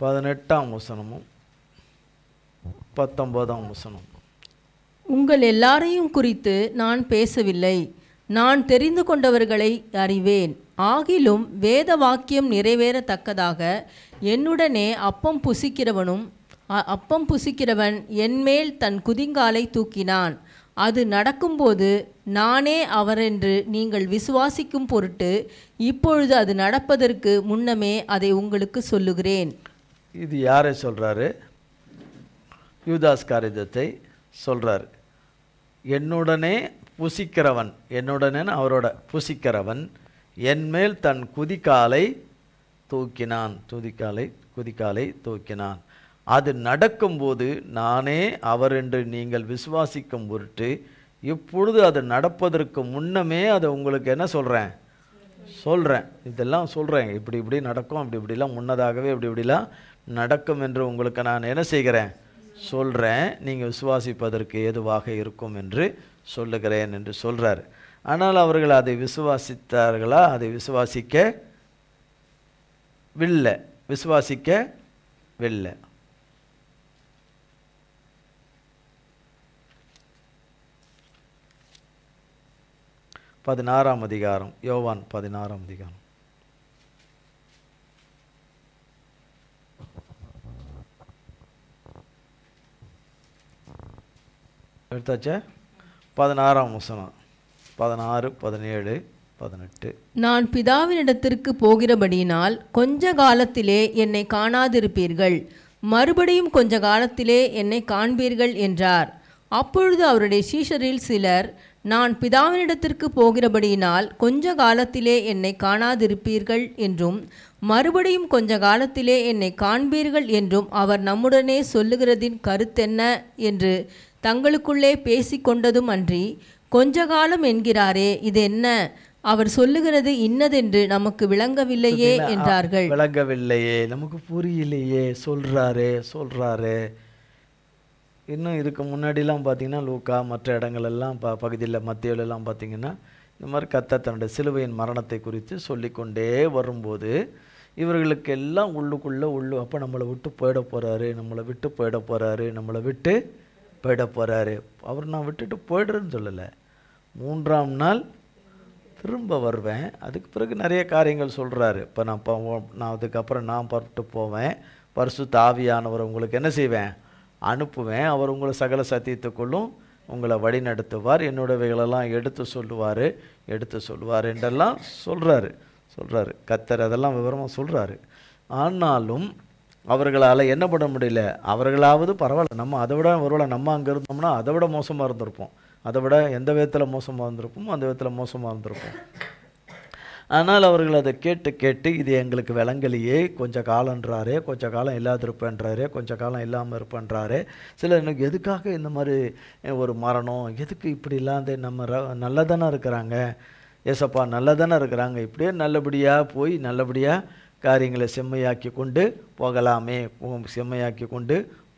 18ஆம் வசனமும் 19ஆம் வசனம். உங்கள் எல்லாரையும் குறித்து நான் பேசவில்லை, நான் தெரிந்து கொண்டவர்களை அறிவேன். ஆகிலும் வேத வாக்கியம் நிறைவேறத்தக்கதாக என்னுடனே அப்பம் புசிக்கிறவன் என்மேல் தன் குதிங்காலை தூக்கினான். அது நடக்கும்போது நானே அவரென்று நீங்கள் விசுவாசிக்கும் பொருட்டு இப்பொழுது அது நடப்பதற்கு முன்னமே அதை உங்களுக்கு சொல்லுகிறேன். இது யாரை சொல்கிறாரு? யூதாஸ் காரியத்தை சொல்கிறார். என்னுடனே புசிக்கிறவன், என்னுடனே அவரோட புசிக்கிறவன் என்மேல் தன் குதிகாலை தூக்கினான். அது நடக்கும்போது நானே அவர் என்று நீங்கள் விசுவாசிக்கும் பொருட்டு இப்பொழுது அது நடப்பதற்கு முன்னமே அதை உங்களுக்கு என்ன சொல்கிறேன். இதெல்லாம் சொல்கிறேன். இப்படி நடக்கும், இப்படிலாம் முன்னதாகவே இப்படிலாம் நடக்கும் என்று உங்களுக்கு நான் என்ன செய்கிறேன், சொல்கிறேன். நீங்கள் விசுவாசிப்பதற்கு ஏதுவாக இருக்கும் என்று சொல்லுகிறேன் என்று சொல்கிறார். ஆனால் அவர்கள் அதை விசுவாசித்தார்களா? அதை விசுவாசிக்கவில்லை. 16ஆம் அதிகாரம், யோவான் 16ஆம் அதிகாரம். எடுத்தாச்சா? 16ஆம் வசனம், 16, 17, 18. நான் பிதாவினிடத்திற்கு போகிறபடியினால் கொஞ்ச காலத்திலே என்னை காணாதிருப்பீர்கள், மறுபடியும் கொஞ்ச காலத்திலே என்னை காண்பீர்கள் என்றார். அப்பொழுது அவருடைய சீஷரில் சிலர், நான் பிதாவினிடத்திற்கு போகிறபடியினால் கொஞ்ச காலத்திலே என்னை காணாதிருப்பீர்கள் என்றும் மறுபடியும் கொஞ்ச காலத்திலே என்னை காண்பீர்கள் என்றும் அவர் நம்முடனே சொல்லுகிறதின் கருத்தென்ன என்று தங்களுக்குள்ளே பேசிக்கொண்டதும் அன்றி, கொஞ்ச காலம் என்கிறாரே, இது என்ன? அவர் சொல்லுகிறது இன்னதென்று நமக்கு விளங்கவில்லையே என்றார்கள். விளங்கவில்லையே, நமக்கு புரியலையே, சொல்றாரு. இன்னும் இதுக்கு முன்னாடிலாம் பார்த்தீங்கன்னா லூக்கா மற்ற இடங்களெல்லாம் பகுதியில் மத்தியிலெல்லாம் பார்த்தீங்கன்னா இந்த மாதிரி கர்த்தர் தன்னுடைய சிலுவையின் மரணத்தை குறித்து சொல்லிக்கொண்டே வரும்போது இவர்களுக்கு எல்லாம் உள்ளுக்குள்ளே அப்போ நம்மளை விட்டு போயிட போகிறாரு. அவர் நான் விட்டுட்டு போய்டுறேன்னு சொல்லலை. 3ஆம் நாள் திரும்ப வருவேன். அதுக்கு பிறகு நிறைய காரியங்கள் சொல்கிறாரு. இப்போ நான் அதுக்கப்புறம் நான் புறப்பட்டு போவேன், பரிசுத்த ஆவியானவர் உங்களுக்கு என்ன செய்வேன், அனுப்புவேன். அவர் உங்களை சகல சத்தியத்துக்குள்ளும் உங்களை வழி நடத்துவார், என்னுடையவைகளெல்லாம் எடுத்து சொல்லுவார் என்றெல்லாம் சொல்கிறாரு. கர்த்தர் அதெல்லாம் விவரமாக சொல்கிறாரு. ஆனாலும் அவர்களால் என்ன பண்ண முடியல. அவர்களாவது பரவாயில்ல, நம்ம அதை விட ஒருவேளை நம்ம அங்கே இருந்தோம்னா அதை விட மோசமாக இருந்திருப்போம். அதை விட எந்த விதத்தில் மோசமாக இருந்திருப்போமோ அந்த விதத்தில் மோசமாக இருந்திருப்போம். ஆனால் அவர்கள் அதை கேட்டு இது எங்களுக்கு விளங்கலையே, கொஞ்ச காலன்றாரே, கொஞ்ச காலம் இல்லாதிருப்பேன்றாரே, கொஞ்ச காலம் இல்லாமல் இருப்பேன்றாரே. சிலர் எனக்கு எதுக்காக இந்த மாதிரி ஒரு மரணம், எதுக்கு இப்படி இல்லாத, நம்ம நல்லா தானே இருக்கிறாங்க, ஏசப்பா நல்லா தானே இருக்கிறாங்க, இப்படியே நல்லபடியாக போய் நல்லபடியாக காரியங்களை செம்மையாக்கி கொண்டு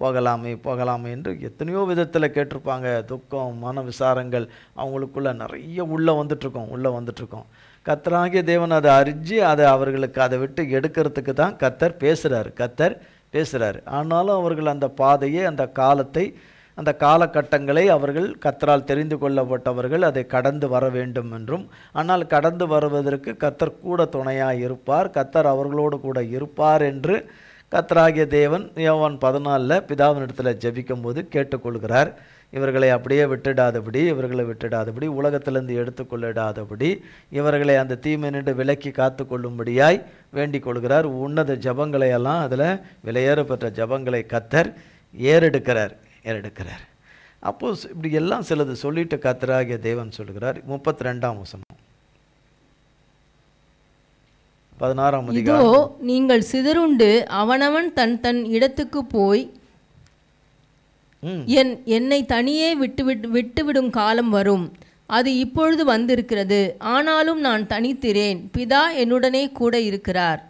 போகலாமே என்று எத்தனையோ விதத்தில் கேட்டிருப்பாங்க. துக்கம், மன விசாரங்கள் அவங்களுக்குள்ள நிறைய உள்ளே வந்துட்டுருக்கோம். கர்த்தராகிய தேவன் அதை அறிஞ்சு அதை அவர்களுக்கு அதை விட்டு எடுக்கிறதுக்கு தான் கர்த்தர் பேசுகிறார். ஆனாலும் அவர்கள் அந்த பாதையை, அந்த காலத்தை, அந்த காலகட்டங்களை அவர்கள் கர்த்தரால் தெரிந்து கொள்ளப்பட்டவர்கள் அதை கடந்து வர வேண்டும் என்றும், ஆனால் கடந்து வருவதற்கு கர்த்தர் கூட துணையாக இருப்பார், கர்த்தர் அவர்களோடு கூட இருப்பார் என்று கர்த்தராகிய தேவன் யோவான் 14 பிதாவினிடத்தில் ஜெபிக்கும் போது கேட்டுக்கொள்கிறார். இவர்களை அப்படியே விட்டுடாதபடி உலகத்திலிருந்து எடுத்துக்கொள்ளிடாதபடி இவர்களை அந்த தீமை நின்று விலக்கி காத்து கொள்ளும்படியாய் வேண்டிக் கொள்கிறார். உன்னத ஜபங்களை எல்லாம் அதில் விலையேற பெற்ற ஜபங்களை கர்த்தர் ஏறெடுக்கிறார். அப்போ இப்படி எல்லாம் சிலது சொல்லிட்டு கர்த்தராகிய தேவன் சொல்கிறார். 32ஆம் வசனம் 16ஆம் இதோ அதிகாரம். நீங்கள் சிதறுண்டு அவனவன் தன் தன் இடத்துக்கு போய் என்னை தனியே விட்டுவிடும் காலம் வரும். அது இப்பொழுது வந்திருக்கிறது. ஆனாலும் நான் தனித்திரேன், பிதா என்னுடனே கூட இருக்கிறார்.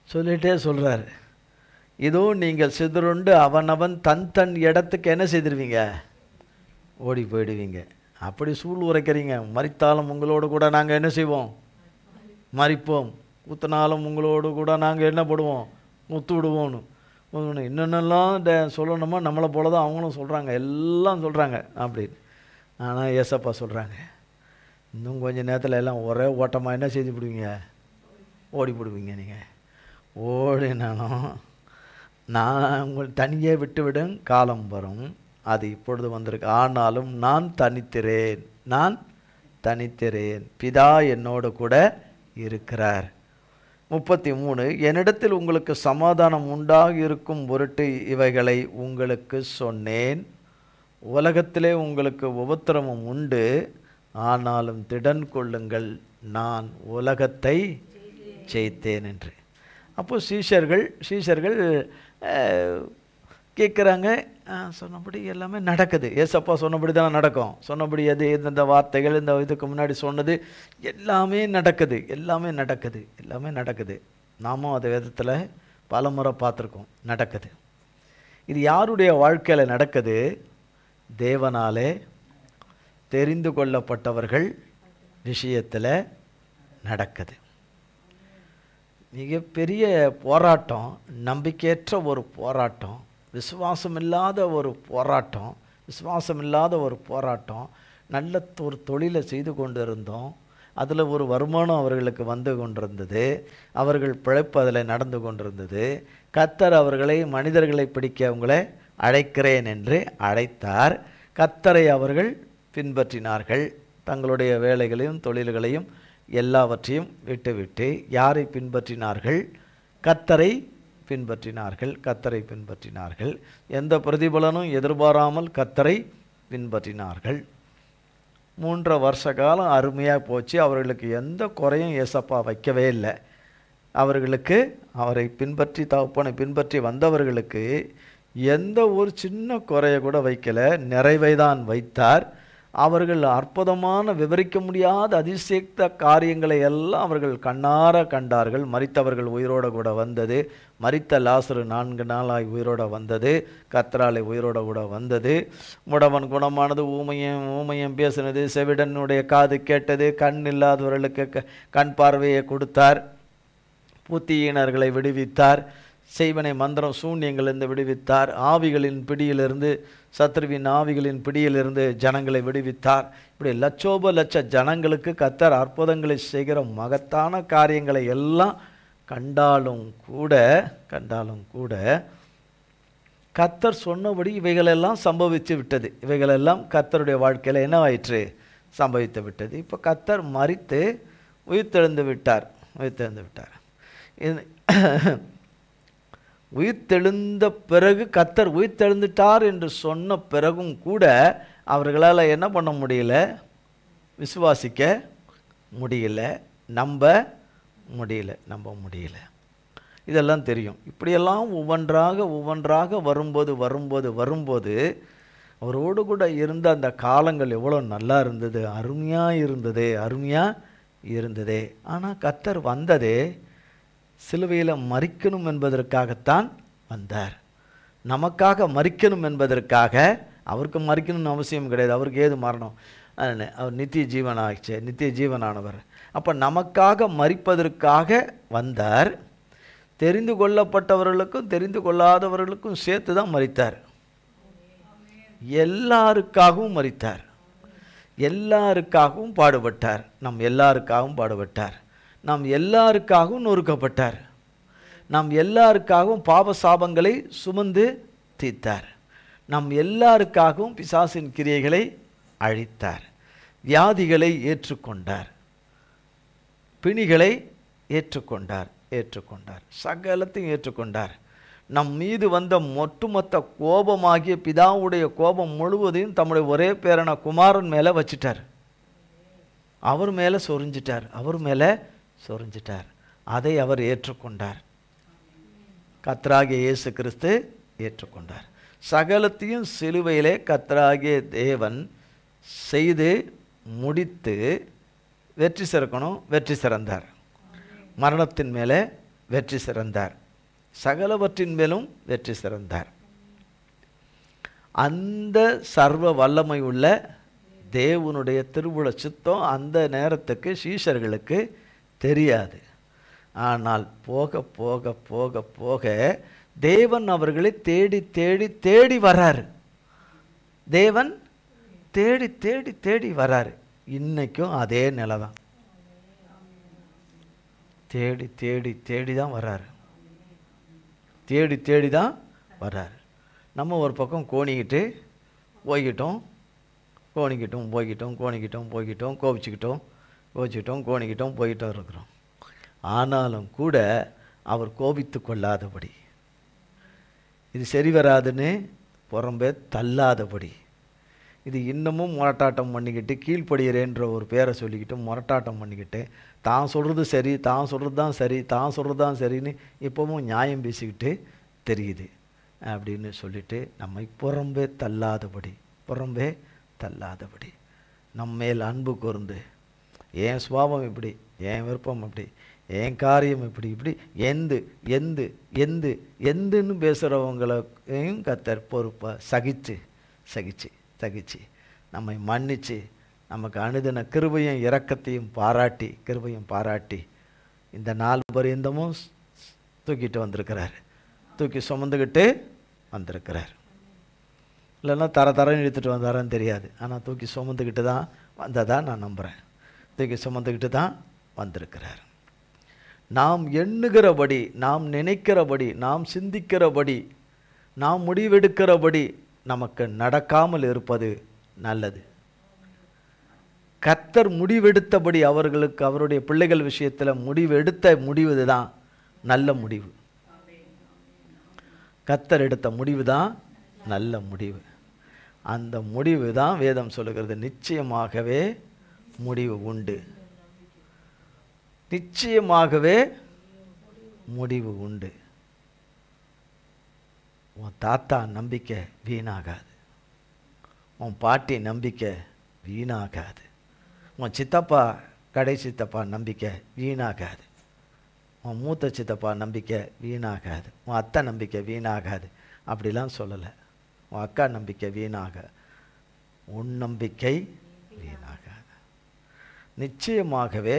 சொல்லிட்டே சொல்றாரு, இதோ நீங்கள் சிதறுண்டு அவனவன் தன் தன் இடத்துக்கு என்ன செய்திருவீங்க? ஓடி போயிடுவீங்க. அப்படி சூழ் உரைக்கிறீங்க. மரித்தாலும் உங்களோடு கூட நாங்கள் என்ன செய்வோம்? மரிப்போம். குத்தினாலும் உங்களோடு கூட நாங்கள் என்ன போடுவோம்? முத்து விடுவோன்னு. இன்னொன்னெல்லாம் சொல்லணுமா? நம்மளை போல தான் அவங்களும் சொல்கிறாங்க, எல்லாம் சொல்கிறாங்க அப்படின்னு. ஆனால் ஏசப்பா சொல்கிறாங்க, இன்னும் கொஞ்சம் நேரத்தில் எல்லாம் ஒரே ஓட்டமாக என்ன செய்து விடுவீங்க? ஓடி போடுவீங்க. நீங்கள் ஓடினாலும் நான் உங்கள் தனியே விட்டுவிடும் காலம் வரும். அது இப்பொழுது வந்திருக்கு. ஆனாலும் நான் தனித்திரேன், பிதா என்னோடு கூட இருக்கிறார். 33 என்னிடத்தில் உங்களுக்கு சமாதானம் உண்டாக இருக்கும் பொருட்டு இவைகளை உங்களுக்கு சொன்னேன். உலகத்திலே உங்களுக்கு உபத்திரவம் உண்டு, ஆனாலும் திடன் கொள்ளுங்கள், நான் உலகத்தை ஜெயித்தேன் என்று. அப்போ சீஷர்கள் கேட்குறாங்க. சொன்னபடி எல்லாமே நடக்குது. ஏசப்பா சொன்னபடி தானே நடக்கும். சொன்னபடி அது இந்த வார்த்தைகள் இந்த இதுக்கு முன்னாடி சொன்னது எல்லாமே நடக்குது. நாமும் அது விதத்தில் பல முறை பார்த்துருக்கோம். நடக்குது. இது யாருடைய வாழ்க்கையில் நடக்குது? தேவனாலே தெரிந்து கொள்ளப்பட்டவர்கள் விஷயத்தில் நடக்குது. மிகப்பெரிய போராட்டம், நம்பிக்கையற்ற ஒரு போராட்டம், விசுவாசமில்லாத ஒரு போராட்டம். நல்ல ஒரு தொழிலை செய்து கொண்டிருந்தோம். அதில் ஒரு வருமானம் அவர்களுக்கு வந்து கொண்டிருந்தது. அவர்கள் பிழைப்பு அதில் நடந்து கொண்டிருந்தது. கர்த்தர் அவர்களை மனிதர்களை பிடிக்க அவங்களை அழைக்கிறேன் என்று அழைத்தார். கர்த்தரை அவர்கள் பின்பற்றினார்கள். தங்களுடைய வேலைகளையும் தொழில்களையும் எல்லாவற்றையும் விட்டுவிட்டு யாரை பின்பற்றினார்கள்? கர்த்தரை பின்பற்றினார்கள். எந்த பிரதிபலனும் எதிர்பாராமல் கர்த்தரை பின்பற்றினார்கள். 3 வருஷ காலம் அருமையாக போச்சு. அவர்களுக்கு எந்த குறையும் ஏசப்பா வைக்கவே இல்லை. அவரை பின்பற்றி தகப்பனை பின்பற்றி வந்தவர்களுக்கு எந்த ஒரு சின்ன குறையை கூட வைக்கலை, நிறைவை தான் வைத்தார். அவர்கள் அற்புதமான விவரிக்க முடியாத அதிசயத்த காரியங்களை எல்லாம் அவர்கள் கண்ணார கண்டார்கள். மரித்தவர்கள் உயிரோடு கூட வந்தது, மரித்த லாசரு 4 நாளாய் உயிரோடு வந்தது, கர்த்தராலே உயிரோடு கூட வந்தது. முடவன் குணமானது, ஊமையம் பேசினது, செவிடனுடைய காது கேட்டது, கண் இல்லாதவர்களுக்கு கண் பார்வையை கொடுத்தார், புத்தியினர்களை விடுவித்தார், செய்வனை மந்திரம் சூன்யங்களிலிருந்து விடுவித்தார், ஆவிகளின் பிடியிலிருந்து சத்ருவின் ஆவிகளின் பிடியிலிருந்து ஜனங்களை விடுவித்தார். இப்படி லட்ச ஜனங்களுக்கு கர்த்தர் அற்புதங்களை செய்கிற மகத்தான காரியங்களை எல்லாம் கண்டாலும் கூட கர்த்தர் சொன்னபடி இவைகளெல்லாம் சம்பவித்து விட்டது. இவைகளெல்லாம் கர்த்தருடைய வாழ்க்கையில் என்னவாயிற்று? சம்பவித்து விட்டது. இப்போ கர்த்தர் மரித்து உயிர்த்தெழுந்து விட்டார். உயிர்த்தெழுந்த பிறகு கர்த்தர் உயிர்த்தெழுந்துட்டார் என்று சொன்ன பிறகும் கூட அவர்களால் என்ன பண்ண முடியல? விசுவாசிக்க முடியல, நம்ப முடியல. இதெல்லாம் தெரியும். இப்படியெல்லாம் ஒவ்வொன்றாக வரும்போது அவரோடு கூட இருந்த அந்த காலங்கள் எவ்வளோ நல்லா இருந்தது, அருமையாக இருந்ததே. ஆனால் கர்த்தர் வந்ததே சிலுவையில் மரிக்கணும் என்பதற்காகத்தான் வந்தார். நமக்காக மரிக்கணும் என்பதற்காக. அவருக்கு மரிக்கணும்னு அவசியம் கிடையாது. அவருக்கு ஏது மரணம்? அவர் நித்திய ஜீவனானவர். அப்போ நமக்காக மரிப்பதற்காக வந்தார். தெரிந்து கொள்ளப்பட்டவர்களுக்கும் தெரிந்து கொள்ளாதவர்களுக்கும் சேர்த்து தான் மரித்தார். எல்லாருக்காகவும் மரித்தார், எல்லாருக்காகவும் பாடுபட்டார், நம் எல்லாருக்காகவும் நொறுக்கப்பட்டார், நம் எல்லாருக்காகவும் பாவ சாபங்களை சுமந்து தீர்த்தார். நம் எல்லாருக்காகவும் பிசாசின் கிரியைகளை அழித்தார். வியாதிகளை ஏற்றுக்கொண்டார், பிணிகளை ஏற்றுக்கொண்டார், சகலத்தையும் ஏற்றுக்கொண்டார். நம் மீது வந்த ஒட்டுமொத்த கோபமாகிய பிதாவுடைய கோபம் முழுவதையும் தம்முடைய ஒரே பேரான குமாரன் மேலே வச்சிட்டார். அவர் மேலே சொரிஞ்சிட்டார். அதை அவர் ஏற்றுக்கொண்டார். கர்த்தராகிய இயேசு கிறிஸ்து ஏற்றுக்கொண்டார். சகலத்தையும் சிலுவையிலே கர்த்தராகிய தேவன் செய்து முடித்து வெற்றி சிறந்தார். மரணத்தின் மேலே வெற்றி சிறந்தார், சகலவற்றின் மேலும் வெற்றி சிறந்தார். அந்த சர்வ வல்லமை உள்ள தேவனுடைய திருவுள சித்தம் அந்த நேரத்துக்கு சீஷர்களுக்கு தெரியாது. ஆனால் போக போக போக போக தேவன் அவர்களை தேடி தேடி தேடி வர்றாரு. தேவன் தேடி தேடி தேடி வர்றாரு. இன்னைக்கும் அதே நிலை தான். தேடி தேடி தேடி தான் வர்றாரு. தேடி தேடி தான் வர்றாரு. நம்ம ஒரு பக்கம் கோணிக்கிட்டு போய்கிட்டோம், கோபிச்சுக்கிட்டோம் போய்கிட்டோம் இருக்கிறோம். ஆனாலும் கூட அவர் கோபித்து கொள்ளாதபடி, இது சரி வராதுன்னு புறம்பே தள்ளாதபடி, இது இன்னமும் முரட்டாட்டம் பண்ணிக்கிட்டு கீழ்ப்படுகிறேன்ற ஒரு பேரை சொல்லிக்கிட்டு முரட்டாட்டம் பண்ணிக்கிட்டு தான் சொல்கிறது சரி, தான் சொல்கிறது தான் சரின்னு இப்போவும் நியாயம் பேசிக்கிட்டு தெரியுது அப்படின்னு சொல்லிட்டு நம்மை புறம்பே தள்ளாதபடி நம்மேல் அன்பு கூர்ந்து, என் சுபாவம் இப்படி, என் விருப்பம் இப்படி, என் காரியம் இப்படி எந்துன்னு பேசுகிறவங்களையும் கர்த்தர் பொறுப்பாக சகிச்சு நம்மை மன்னிச்சு நமக்கு அனுதின கிருபையும் இரக்கத்தையும் பாராட்டி இந்த நாள் பரியந்தமும் தூக்கிட்டு வந்திருக்கிறார், தூக்கி சுமந்துக்கிட்டு வந்திருக்கிறார். இல்லைன்னா தரன்னு இழுத்துட்டு வந்தாரான்னு தெரியாது. ஆனால் தூக்கி சுமந்துக்கிட்டு தான் வந்ததாக நான் நம்புகிறேன். தூக்கி சுமந்துக்கிட்டு தான் வந்திருக்கிறார். நாம் எண்ணுகிறபடி, நாம் நினைக்கிறபடி, நாம் சிந்திக்கிறபடி, நாம் முடிவெடுக்கிறபடி நமக்கு நடக்காமல் இருப்பது நல்லது. கர்த்தர் முடிவெடுத்தபடி அவர்களுக்கு, அவருடைய பிள்ளைகள் விஷயத்தில் முடிவெடுத்த முடிவு தான் நல்ல முடிவு. கர்த்தர் எடுத்த முடிவு தான் நல்ல முடிவு. அந்த முடிவு தான் வேதம் சொல்லுகிறது, நிச்சயமாகவே முடிவு உண்டு, நிச்சயமாகவே முடிவு உண்டு. உன் தாத்தா நம்பிக்கை வீணாகாது, உன் பாட்டி நம்பிக்கை வீணாகாது, உன் சித்தப்பா சித்தப்பா நம்பிக்கை வீணாகாது, உன் மூத்த சித்தப்பா நம்பிக்கை வீணாகாது, உன் அத்தை நம்பிக்கை வீணாகாது. அப்படிலாம் சொல்லலை. உன் அக்கா நம்பிக்கை உன் நம்பிக்கை வீணாகாது. நிச்சயமாகவே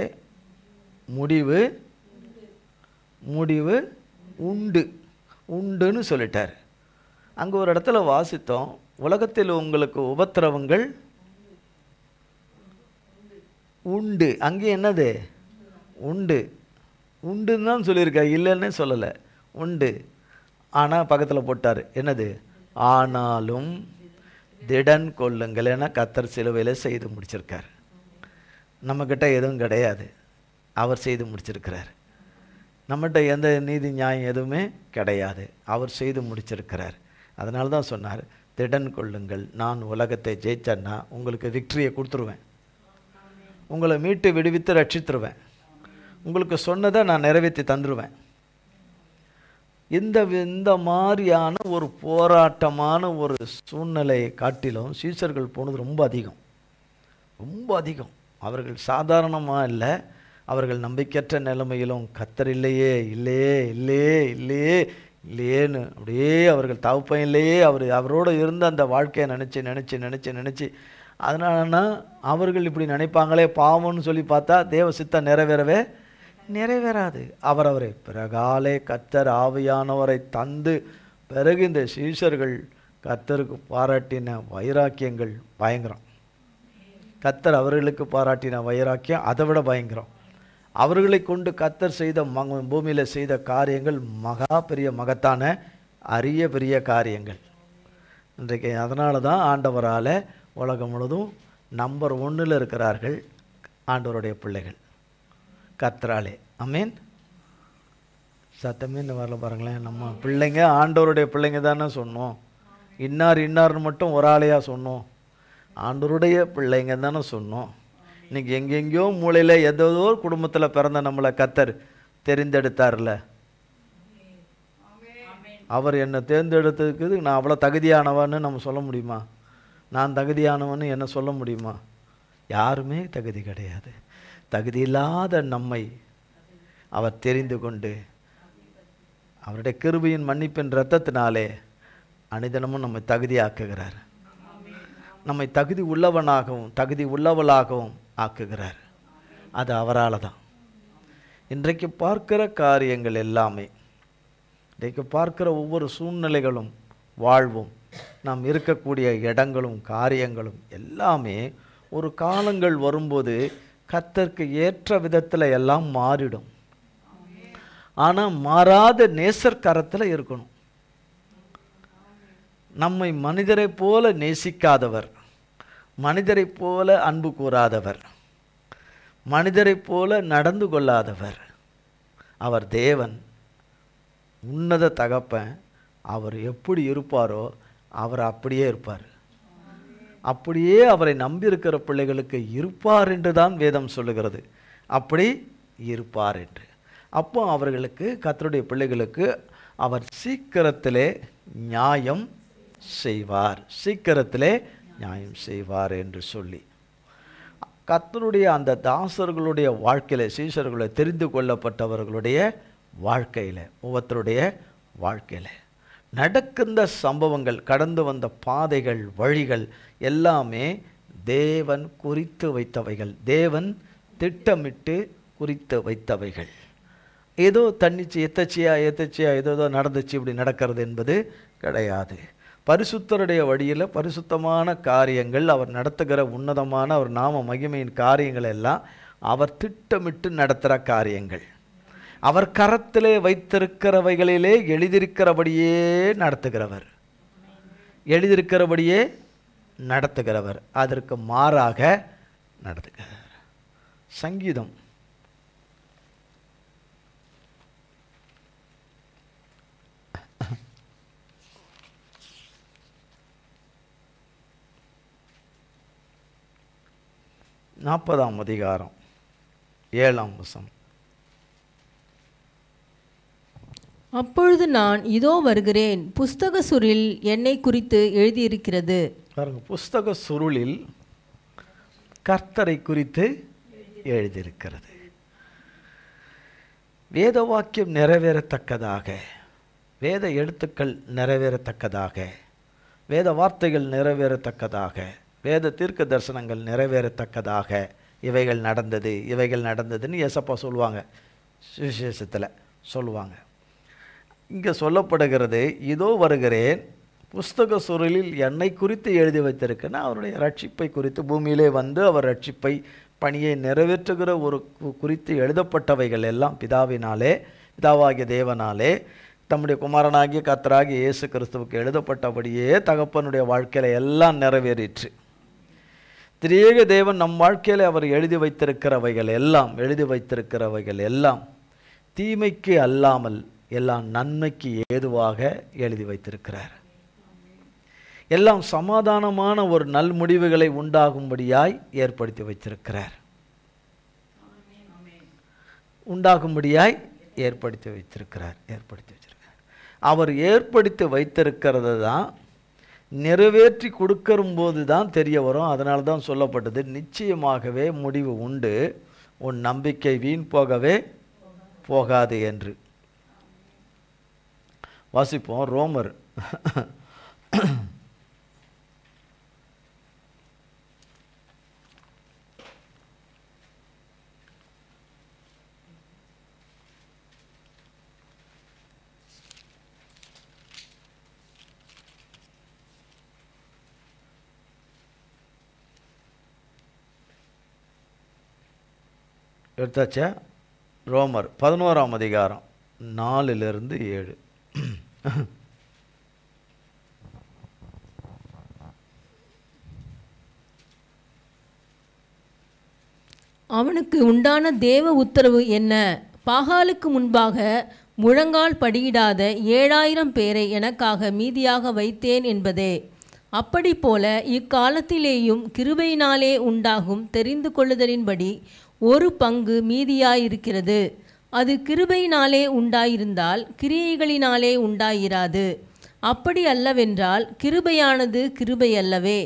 முடிவு உண்டுன்னு சொல்லிட்டார். அங்கே ஒரு இடத்துல வாசித்தோம், உலகத்தில் உங்களுக்கு உபத்திரவங்கள் உண்டு. அங்கே என்னது உண்டுன்னு தான் சொல்லியிருக்கார், இல்லைன்னு சொல்லலை, உண்டு. ஆனால் பக்கத்தில் போட்டார் என்னது, ஆனாலும் திடன் கொள்ளுங்கள் என கர்த்தர் சிலுவையில் செய்து முடிச்சிருக்கார். நம்மக்கிட்ட எதுவும் கிடையாது, அவர் செய்து முடிச்சிருக்கிறார். நம்மகிட்ட எந்த நீதி நியாயம் எதுவுமே கிடையாது, அவர் செய்து முடிச்சிருக்கிறார். அதனால தான் சொன்னார், திடன் கொள்ளுங்கள், நான் உலகத்தை ஜெயிச்சேன்னா உங்களுக்கு விக்டரியை கொடுத்துருவேன், உங்களை மீட்டு விடுவித்து ரட்சித்துருவேன், உங்களுக்கு சொன்னதை நான் நிறைவேற்றி தந்துடுவேன். இந்த மாதிரியான ஒரு போராட்டமான ஒரு சூழ்நிலையை காட்டிலும் சீஷர்கள் போனது ரொம்ப அதிகம். அவர்கள் சாதாரணமாக இல்லை, அவர்கள் நம்பிக்கையற்ற நிலைமையிலும் கர்த்தர் இல்லையேன்னு அப்படியே அவர்கள் தகப்பன் இல்லையே, அவரோடு இருந்த அந்த வாழ்க்கையை நினச்சி அதனாலனா அவர்கள் இப்படி நினைப்பாங்களே பாவம்னு சொல்லி பார்த்தா தேவ சித்தம் நிறைவேறாது. அவரை பிறகாலே கர்த்தர் ஆவியானவரை தந்து பிறகு இந்த சீஷர்கள் கர்த்தருக்கு பாராட்டின வைராக்கியங்கள் பயங்கரம். கர்த்தர் அவர்களுக்கு பாராட்டின வைராக்கியம் அதை விட பயங்கரம். அவர்களை கொண்டு கர்த்தர் செய்த பூமியில் செய்த காரியங்கள் மகா பெரிய மகத்தான அரிய பெரிய காரியங்கள். இன்றைக்கு அதனால தான் ஆண்டவரால் உலகம் முழுதும் நம்பர் 1 இருக்கிறார்கள் ஆண்டவருடைய பிள்ளைகள் கர்த்தராலே. ஆமென். சத்தமே இந்த வரல பாருங்களேன். நம்ம பிள்ளைங்க ஆண்டவருடைய பிள்ளைங்க தானே சொன்னோம். இன்னார்னு மட்டும் ஒரு ஆளையாக சொன்னோம். ஆண்டவருடைய பிள்ளைங்க தானே சொன்னோம். இன்னைக்கு எங்கெங்கேயோ மூளையில் ஏதோ ஒரு குடும்பத்தில் பிறந்த நம்மளை கர்த்தர் தெரிந்தெடுத்தார்ல. அவர் என்னை தேர்ந்தெடுத்ததுக்கு நான் அவ்வளோ தகுதியானவன்னு நம்ம சொல்ல முடியுமா? நான் தகுதியானவன்னு என்ன சொல்ல முடியுமா? யாருமே தகுதி கிடையாது. தகுதி இல்லாத நம்மை அவர் தெரிந்து கொண்டு அவருடைய கிருபையின் மன்னிப்பின் இரத்தத்தினாலே அனுதினமும் நம்மை தகுதியாக்குகிறார். நம்மை தகுதி உள்ளவனாகவும் தகுதி உள்ளவளாகவும் ஆக்குகிறார். அது அவரால் தான். இன்றைக்கு பார்க்கிற காரியங்கள் எல்லாமே, இன்றைக்கு பார்க்கிற ஒவ்வொரு சூழ்நிலைகளும் வாழ்வும் நாம் இருக்கக்கூடிய இடங்களும் காரியங்களும் எல்லாமே ஒரு காலங்கள் வரும்போது கர்த்தருக்கு ஏற்ற விதத்தில் எல்லாம் மாறிடும். ஆனால் மாறாத நேசர் கரத்தில் இருக்கணும். நம்மை மனிதரை போல நேசிக்காதவர், மனிதரை போல அன்பு கூறாதவர், மனிதரை போல நடந்து கொள்ளாதவர் அவர் தேவன், உன்னத தகப்பன். அவர் எப்படி இருப்பாரோ அவர் அப்படியே இருப்பார். அப்படியே அவரை நம்பியிருக்கிற பிள்ளைகளுக்கு இருப்பார் என்று தான் வேதம் சொல்லுகிறது. அப்படி இருப்பார் என்று. அப்போ அவர்களுக்கு கர்த்தருடைய பிள்ளைகளுக்கு அவர் சீக்கிரத்திலே நியாயம் செய்வார், சீக்கிரத்திலே நியாயம் செய்வார் என்று சொல்லி கர்த்தருடைய அந்த தாசர்களுடைய வாழ்க்கையில், சீஷர்களை தெரிந்து கொள்ளப்பட்டவர்களுடைய வாழ்க்கையில், ஒவ்வொருத்தருடைய வாழ்க்கையில் நடக்கின்ற சம்பவங்கள், கடந்து வந்த பாதைகள், வழிகள் எல்லாமே தேவன் குறித்து வைத்தவைகள், தேவன் திட்டமிட்டு குறித்து வைத்தவைகள். ஏதோ தன்னிச்சு எத்தச்சியா ஏதோ நடந்துச்சு இப்படி நடக்கிறது என்பது கிடையாது. பரிசுத்தருடைய வழியில் பரிசுத்தமான காரியங்கள், அவர் நடத்துகிற உன்னதமான அவர் நாம மகிமையின் காரியங்கள் எல்லாம் அவர் திட்டமிட்டு நடத்துகிற காரியங்கள். அவர் கரத்திலே வைத்திருக்கிறவைகளிலே எழுதியிருக்கிறபடியே நடத்துகிறவர், எழுதியிருக்கிறபடியே நடத்துகிறவர், அதற்கு மாறாக நடத்துகிறார். சங்கீதம் 40ஆம் அதிகாரம் 7ஆம் வசனம். அப்பொழுது நான் இதோ வருகிறேன், புஸ்தக சுருளில் என்னை குறித்து எழுதியிருக்கிறது. பாருங்க, புஸ்தக சுருளில் கர்த்தரை குறித்து எழுதியிருக்கிறது. வேத வாக்கியம் நிறைவேறத்தக்கதாக, வேத எழுத்துக்கள் நிறைவேறத்தக்கதாக, வேத வார்த்தைகள் நிறைவேறத்தக்கதாக, வேத தீர்க்க தரிசனங்கள் நிறைவேறத்தக்கதாக இவைகள் நடந்தது, இவைகள் நடந்ததுன்னு ஏசப்பா சொல்லுவாங்க, சுவிசேஷத்தில் சொல்லுவாங்க. இங்கே சொல்லப்படுகிறது, இதோ வருகிறேன், புஸ்தக சுருளில் என்னை குறித்து எழுதி வைத்திருக்குன்னா அவருடைய ரட்சிப்பை குறித்து, பூமியிலே வந்து அவர் ரட்சிப்பை பணியை நிறைவேற்றுகிற ஒரு குறித்து எழுதப்பட்டவைகள் எல்லாம் பிதாவினாலே, பிதாவாகிய தேவனாலே தம்முடைய குமாரனாகிய கர்த்தராகிய இயேசு கிறிஸ்துவுக்கு எழுதப்பட்டபடியே தகப்பனுடைய வாழ்க்கையில் எல்லாம் நிறைவேறிற்று. திரியேக தேவன் நம் வாழ்க்கையில் அவர் எழுதி வைத்திருக்கிறவைகள் எல்லாம் தீமைக்கு அல்லாமல் எல்லாம் நன்மைக்கு ஏதுவாக எழுதி வைத்திருக்கிறார். எல்லாம் சமாதானமான ஒரு நல் முடிவுகளை உண்டாகும்படியாய் ஏற்படுத்தி வைத்திருக்கிறார். அவர் ஏற்படுத்தி வைத்திருக்கிறது தான் நிறைவேற்றி கொடுக்கறும்போது தான் தெரிய வரும். அதனால தான் சொல்லப்பட்டது, நிச்சயமாகவே முடிவு உண்டு, உன் நம்பிக்கை வீண் போகவே போகாது என்று. வாசிப்போம், ரோமர் 8. ரோமர் 11ஆம் அதிகாரம் 4-7. அவனுக்கு உண்டான தேவ உத்தரவு என்ன? பாகாலுக்கு முன்பாக முழங்கால் படியிடாத 7000 பேரை எனக்காக மீதியாக வைத்தேன் என்பதே. அப்படி போல இக்காலத்திலேயும் கிருபையினாலே உண்டாகும் தெரிந்து கொள்ளுதலின்படி ஒரு பங்கு மீதியாயிருக்கிறது. அது கிருபையினாலே உண்டாயிருந்தால் கிரியைகளினாலே உண்டாயிராது. அப்படி அல்லவென்றால் கிருபையானது கிருபையல்லவே.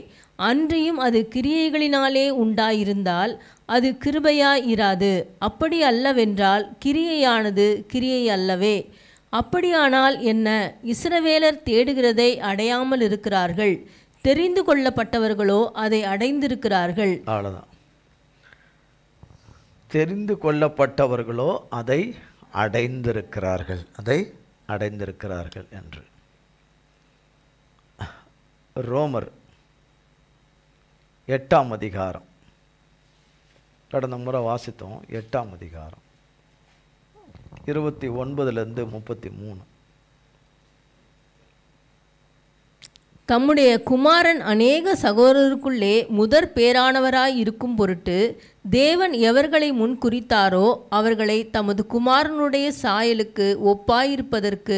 அன்றியும் அது கிரியைகளினாலே உண்டாயிருந்தால் அது கிருபையாயிராது. அப்படி அல்லவென்றால் கிரியையானது கிரியை அல்லவே. அப்படியானால் என்ன? இஸ்ரவேலர் தேடுகிறதை அடையாமல் இருக்கிறார்கள், தெரிந்து கொள்ளப்பட்டவர்களோ அதை அடைந்திருக்கிறார்கள். அவ்வளோதான். தெரிந்து கொள்ளப்பட்டவர்களோ அதை அடைந்திருக்கிறார்கள், அதை அடைந்திருக்கிறார்கள் என்று. ரோமர் 8ஆம் அதிகாரம், கடந்த முறை வாசித்தோம். 8ஆம் அதிகாரம் 29-33. தம்முடைய குமாரன் அநேக சகோதரருக்குள்ளே முதற் பேரானவராய் இருக்கும் பொருட்டு தேவன் எவர்களை முன் குறித்தாரோ அவர்களை தமது குமாரனுடைய சாயலுக்கு ஒப்பாயிருப்பதற்கு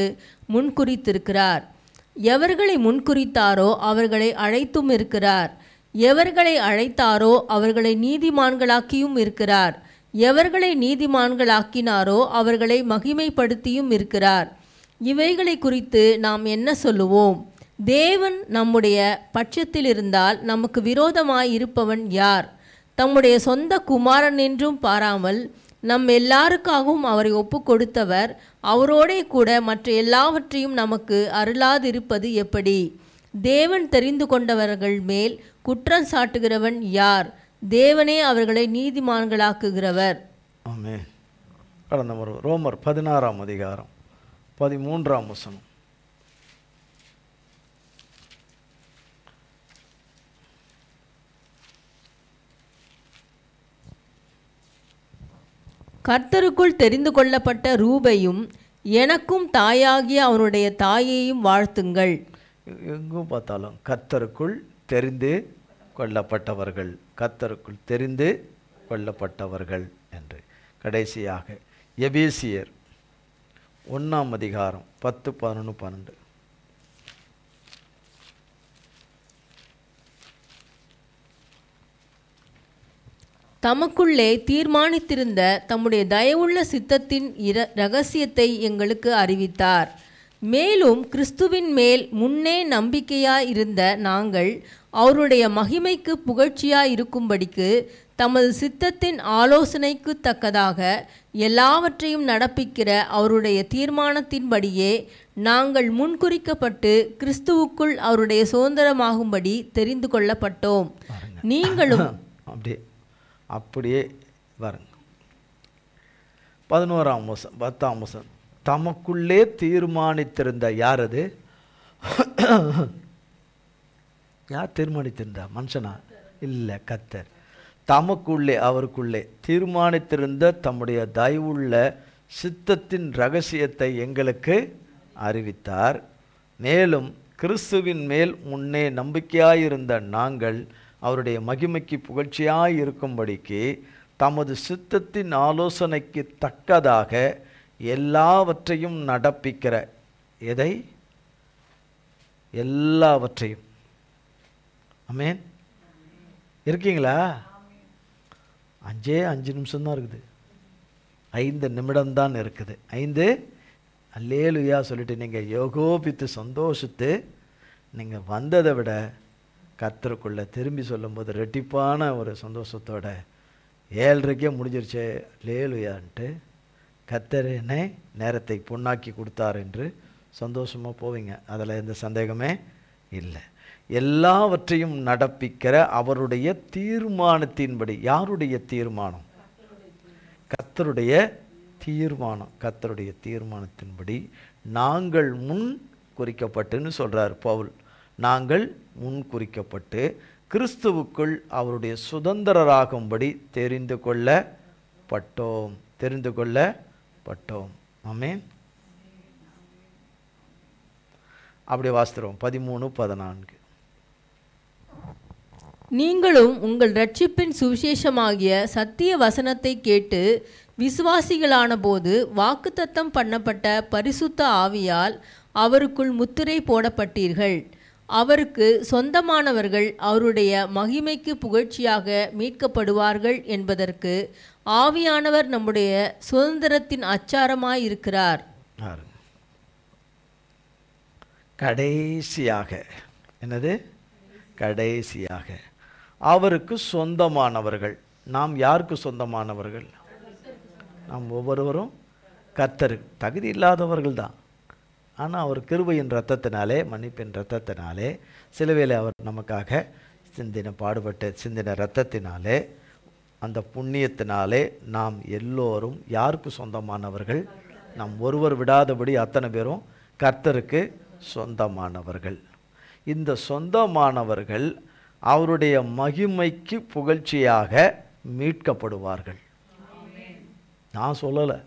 முன்குறித்திருக்கிறார். எவர்களை முன்குறித்தாரோ அவர்களை அழைத்தும் இருக்கிறார். எவர்களை அழைத்தாரோ அவர்களை நீதிமான்களாக்கியும் இருக்கிறார். எவர்களை நீதிமான்களாக்கினாரோ அவர்களை மகிமைப்படுத்தியும் இருக்கிறார். இவைகளை குறித்து நாம் என்ன சொல்லுவோம்? தேவன் நம்முடைய பட்சத்தில் இருந்தால் நமக்கு விரோதமாய் இருப்பவன் யார்? தம்முடைய சொந்த குமாரன் என்றும் பாராமல் நம் எல்லாருக்காகவும் அவரை ஒப்பு கொடுத்தவர் அவரோடே கூட மற்ற எல்லாவற்றையும் நமக்கு அருளாதிருப்பது எப்படி? தேவன் தெரிந்து கொண்டவர்கள் மேல் குற்றம் சாட்டுகிறவன் யார்? தேவனே அவர்களை நீதிமான்களாக்குகிறவர். ஆமென். கடந்த முறை ரோமர் 16ஆம் அதிகாரம் 13ஆம் வசனம். கர்த்தருக்குள் தெரிந்து கொள்ளப்பட்ட ரூபையும் எனக்கும் தாயாகிய அவனுடைய தாயையும் வாழ்த்துங்கள். எங்கும் பார்த்தாலும் கர்த்தருக்குள் தெரிந்து கொள்ளப்பட்டவர்கள், கர்த்தருக்குள் தெரிந்து கொள்ளப்பட்டவர்கள் என்று. கடைசியாக எபேசியர் 1ஆம் அதிகாரம் 10, 11, 12. தமக்குள்ளே தீர்மானித்திருந்த தம்முடைய தயவுள்ள சித்தத்தின் இரகசியத்தை எங்களுக்கு அறிவித்தார். மேலும் கிறிஸ்துவின் மேல் முன்னே நம்பிக்கையாயிருந்த நாங்கள் அவருடைய மகிமைக்கு புகழ்ச்சியாயிருக்கும்படிக்கு தமது சித்தத்தின் ஆலோசனைக்கு தக்கதாக எல்லாவற்றையும் நடப்பிக்கிற அவருடைய தீர்மானத்தின்படியே நாங்கள் முன்குறிக்கப்பட்டு கிறிஸ்துவுக்குள் அவருடைய சுதந்திரமாகும்படி தெரிந்து கொள்ளப்பட்டோம். நீங்களும் அப்படியே பாருங்க. 11ஆம் வசனம் 10ஆம் வசனம். தமக்குள்ளே தீர்மானித்திருந்த, யார் அது? யார் தீர்மானித்திருந்தா? மனுஷனா? இல்லை, கர்த்தர். தமக்குள்ளே, அவருக்குள்ளே தீர்மானித்திருந்த தம்முடைய தயவுள்ள சித்தத்தின் இரகசியத்தை எங்களுக்கு அறிவித்தார். மேலும் கிறிஸ்துவின் மேல் முன்னே நம்பிக்கையாயிருந்த நாங்கள் அவருடைய மகிமைக்கு புகழ்ச்சியாய் இருக்கும்படிக்கு தமது சித்தத்தின் ஆலோசனைக்கு தக்கதாக எல்லாவற்றையும் நடப்பிக்கிற, எதை? எல்லாவற்றையும். ஆமென். இருக்கீங்களா? 5 நிமிஷம்தான் இருக்குது. 5 நிமிடம்தான் இருக்குது. 5 அல்லேலுயா சொல்லிட்டு நீங்கள் யோகோபித்து சந்தோஷத்து நீங்கள் வந்ததை விட கர்த்தருக்குள்ளே திரும்பி சொல்லும்போது ரெட்டிப்பான ஒரு சந்தோஷத்தோட 7:30 முடிஞ்சிருச்சே அல்லேலுயான்ட்டு கர்த்தர் என்னை நேரத்தை பொன்னாக்கி கொடுத்தார் என்று சந்தோஷமாக போவீங்க. அதில் எந்த சந்தேகமே இல்லை. எல்லாவற்றையும் நடப்பிக்கிற அவருடைய தீர்மானத்தின்படி. யாருடைய தீர்மானம்? கர்த்தருடைய தீர்மானம். கர்த்தருடைய தீர்மானத்தின்படி நாங்கள் முன் குறிக்கப்பட்டுன்னு சொல்கிறார் பவுல். நாங்கள் முன் குறிக்கப்பட்டு கிறிஸ்துவுக்குள் அவருடைய சுதந்திரராகும்படி தெரிந்து கொள்ளப்பட்டோம் தெரிந்து கொள்ளப்பட்டோம். ஆமென். அப்படி வாசிக்கிறோம் 13-14. நீங்களும் உங்கள் இரட்சிப்பின் சுவிசேஷமாகிய சத்திய வசனத்தை கேட்டு விசுவாசிகளான போது வாக்குத்தத்தம் பண்ணப்பட்ட பரிசுத்த ஆவியால் அவருக்குள் முத்திரை போடப்பட்டீர்கள். அவருக்கு சொந்தமானவர்கள் அவருடைய மகிமைக்கு புகழ்ச்சியாக மீட்கப்படுவார்கள் என்பதற்கு ஆவியானவர் நம்முடைய சுதந்திரத்தின் அச்சாரமாயிருக்கிறார். கடைசியாக என்னது? கடைசியாக அவருக்கு சொந்தமானவர்கள். நாம் யாருக்கு சொந்தமானவர்கள்? நாம் ஒவ்வொருவரும் கர்த்தருக்கு தகுதி இல்லாதவர்கள் தான். ஆனால் அவர் கிருபையின் இரத்தத்தினாலே, மன்னிப்பின் இரத்தத்தினாலே, சிலுவையில் அவர் நமக்காக சிந்தின இரத்தத்தினாலே, அந்த புண்ணியத்தினாலே நாம் எல்லோரும் யாருக்கு சொந்தமானவர்கள்? நாம் ஒருவர் விடாதபடி அத்தனை பேரும் கர்த்தருக்கு சொந்தமானவர்கள். இந்த சொந்தமானவர்கள் அவருடைய மகிமைக்கு புகழ்ச்சியாக மீட்கப்படுவார்கள். நான் சொல்லலை,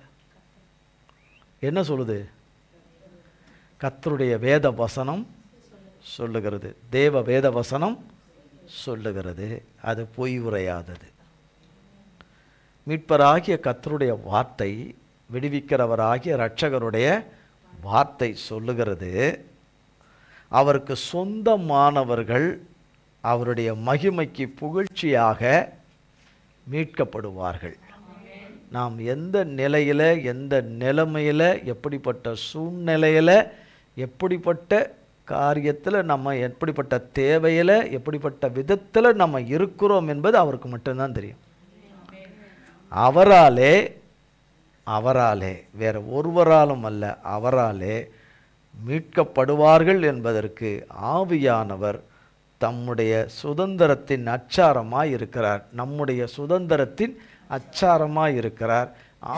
என்ன சொல்லுது? கர்த்தருடைய வேத வசனம் சொல்லுகிறது, தேவ வேத வசனம் சொல்லுகிறது. அது பொய் உரையாதது. மீட்பராகிய கர்த்தருடைய வார்த்தை, விடுவிக்கிறவராகிய இரட்சகருடைய வார்த்தை சொல்லுகிறது, அவருக்கு சொந்தமானவர்கள் அவருடைய மகிமைக்கு புகழ்ச்சியாக மீட்கப்படுவார்கள். நாம் எந்த நிலையில், எந்த நிலைமையில், எப்படிப்பட்ட சூழ்நிலையில், எப்படிப்பட்ட காரியத்தில், நம்ம எப்படிப்பட்ட தேவையில், எப்படிப்பட்ட விதத்தில் நம்ம இருக்கிறோம் என்பது அவருக்கு மட்டும்தான் தெரியும். அவராலே வேற ஒருவராலும் அல்ல, அவராலே மீட்கப்படுவார்கள் என்பதற்கு ஆவியானவர் தம்முடைய சுதந்திரத்தின் அச்சாரமாய் இருக்கிறார். நம்முடைய சுதந்திரத்தின் அச்சாரமாய் இருக்கிறார்.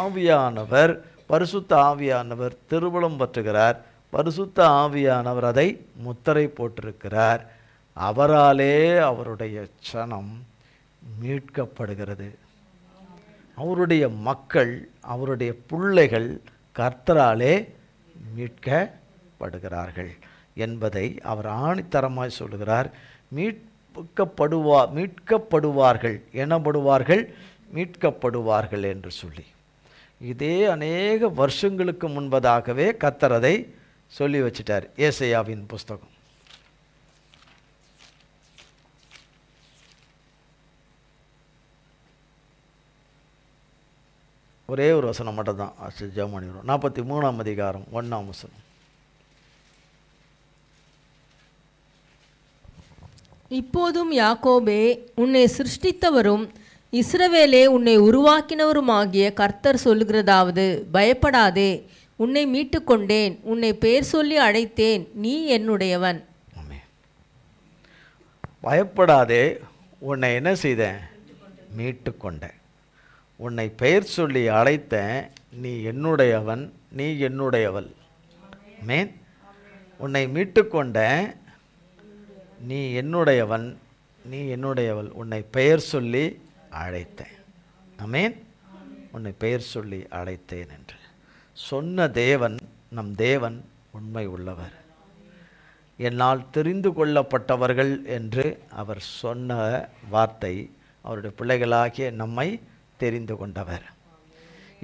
ஆவியானவர், பரிசுத்த ஆவியானவர் திருவுளம் பற்றுகிறார். பரிசுத்த ஆவியானவர் அதை முத்திரை போட்டிருக்கிறார். அவராலே அவருடைய சனம் மீட்கப்படுகிறது. அவருடைய மக்கள், அவருடைய பிள்ளைகள் கர்த்தராலே மீட்கப்படுகிறார்கள் என்பதை அவர் ஆணித்தரமாய் சொல்லுகிறார். மீட்கப்படுவார்கள் எனப்படுவார்கள், மீட்கப்படுவார்கள் என்று சொல்லி இதே அநேக வருஷங்களுக்கு முன்பதாகவே கர்த்தர் அதை சொல்லி வச்சிட்டார். ஏசாயாவின் புஸ்தகம் ஒரே ஒரு வசனம் மட்டும்தான் ஜெபம் 43ஆம் அதிகாரம் 1ஆம் வசனம். இப்போதும் யாக்கோபே, உன்னை சிருஷ்டித்தவரும் இஸ்ரவேலே உன்னை உருவாக்கினவருமாகிய கர்த்தர் சொல்லுகிறதாவது, பயப்படாதே, உன்னை மீட்டுக்கொண்டேன், உன்னை பெயர் சொல்லி அழைத்தேன், நீ என்னுடையவன். பயப்படாதே, உன்னை என்ன செய்தேன்? மீட்டுக்கொண்டேன். உன்னை பெயர் சொல்லி அழைத்தேன், நீ என்னுடையவன், நீ என்னுடையவள். ஆமென். உன்னை மீட்டுக்கொண்டேன், நீ என்னுடையவன், நீ என்னுடையவள். உன்னை பெயர் சொல்லி அழைத்தேன். ஆமென். உன்னை பெயர் சொல்லி அழைத்தேன் என்று சொன்ன தேவன், நம் தேவன் உண்மை உள்ளவர். என்னால் தெரிந்து கொள்ளப்பட்டவர்கள் என்று அவர் சொன்ன வார்த்தை, அவருடைய பிள்ளைகளாகிய நம்மை தெரிந்து கொண்டவர்.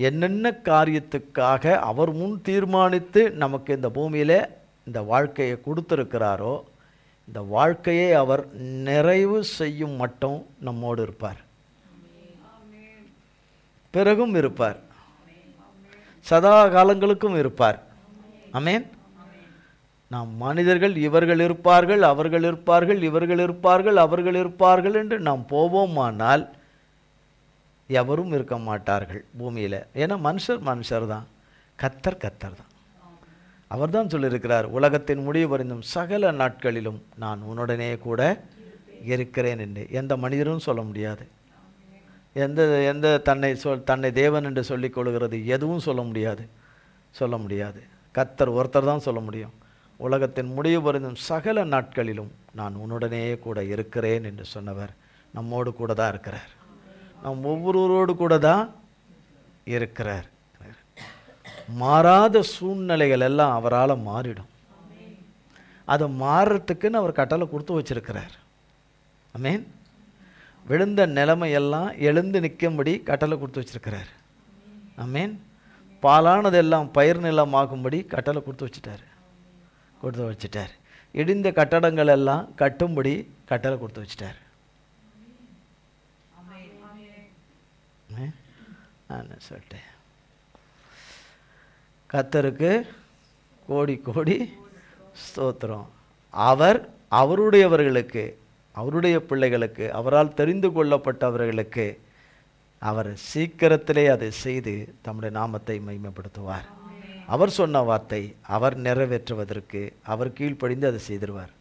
என்னென்ன காரியத்துக்காக அவர் முன் தீர்மானித்து நமக்கு இந்த பூமியில் இந்த வாழ்க்கையை கொடுத்திருக்கிறாரோ, இந்த வாழ்க்கையை அவர் நிறைவு செய்யும் மட்டும் நம்மோடு இருப்பார். பிறகும் இருப்பார், சதா காலங்களுக்கும் இருப்பார். ஆமென். நாம் மனிதர்கள் இவர்கள் இருப்பார்கள், அவர்கள் இருப்பார்கள், இவர்கள் இருப்பார்கள், அவர்கள் இருப்பார்கள் என்று நாம் போவோமானால் எவரும் இருக்க மாட்டார்கள் பூமியில். ஏன்னா மனுஷர் தான், கர்த்தர் தான். அவர் தான் சொல்லியிருக்கிறார், உலகத்தின் முடிவு வரைந்தும் சகல நாட்களிலும் நான் உன்னுடனே கூட இருக்கிறேன் என்று. எந்த மனிதரும் சொல்ல முடியாது. எந்த தன்னை தேவன் என்று சொல்லிக் கொள்கிறது எதுவும் சொல்ல முடியாது. கர்த்தர் ஒருத்தர் தான் சொல்ல முடியும். உலகத்தின் முடிவு வரைந்தும் சகல நாட்களிலும் நான் உன்னுடனே கூட இருக்கிறேன் என்று சொன்னவர் நம்மோடு கூட தான் இருக்கிறார். நாம் ஒவ்வொருவரோடு கூட தான் இருக்கிறார். மாறாத சூழ்நிலைகள் எல்லாம் அவரால் மாறிடும். அதை மாறுறதுக்குன்னு அவர் கட்டளை கொடுத்து வச்சிருக்கிறார். ஆமென். விழுந்த நிலைமையெல்லாம் எழுந்து நிற்கும்படி கட்டளை கொடுத்து வச்சிருக்கிறார். ஆமென். பாலானதெல்லாம் பயிர் நிலமாகும்படி கட்டளை கொடுத்து வச்சுட்டார். இடிந்த கட்டடங்கள் எல்லாம் கட்டும்படி கட்டளை கொடுத்து வச்சுட்டார். நான் சொல்லிட்டேன், கர்த்தருக்கு கோடி கோடி ஸ்தோத்திரம். அவர் அவருடையவர்களுக்கு, அவருடைய பிள்ளைகளுக்கு, அவரால் தெரிந்து கொள்ளப்பட்டவர்களுக்கு அவர் சீக்கிரத்திலே அதை செய்து தம்முடைய நாமத்தை மகிமைப்படுத்துவார். அவர் சொன்ன வார்த்தை அவர் நிறைவேற்றுவதற்கு அவர் கீழ்ப்படிந்து அதை செய்திருவார்.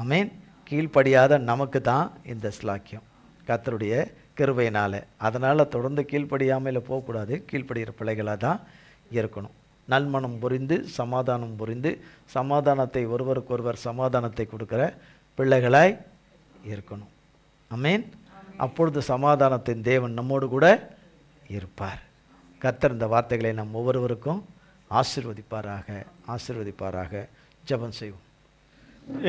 ஆமென். கீழ்ப்படியாத நமக்கு தான் இந்த ஸ்லாக்கியம் கர்த்தருடைய கிருபையினால. அதனால் தொடர்ந்து கீழ்ப்படியாமல் போகக்கூடாது. கீழ்ப்படுகிற பிள்ளைகளாக தான் இருக்கணும். நல்மனம் புரிந்து சமாதானம் புரிந்து சமாதானத்தை ஒருவருக்கொருவர் சமாதானத்தை கொடுக்குற பிள்ளைகளாய் இருக்கணும். ஆமென். அப்பொழுது சமாதானத்தின் தேவன் நம்மோடு கூட இருப்பார். கர்த்தர் இந்த வார்த்தைகளை நம் ஒவ்வொருவருக்கும் ஆசீர்வதிப்பாராக. ஜெபம் செய்வோம்.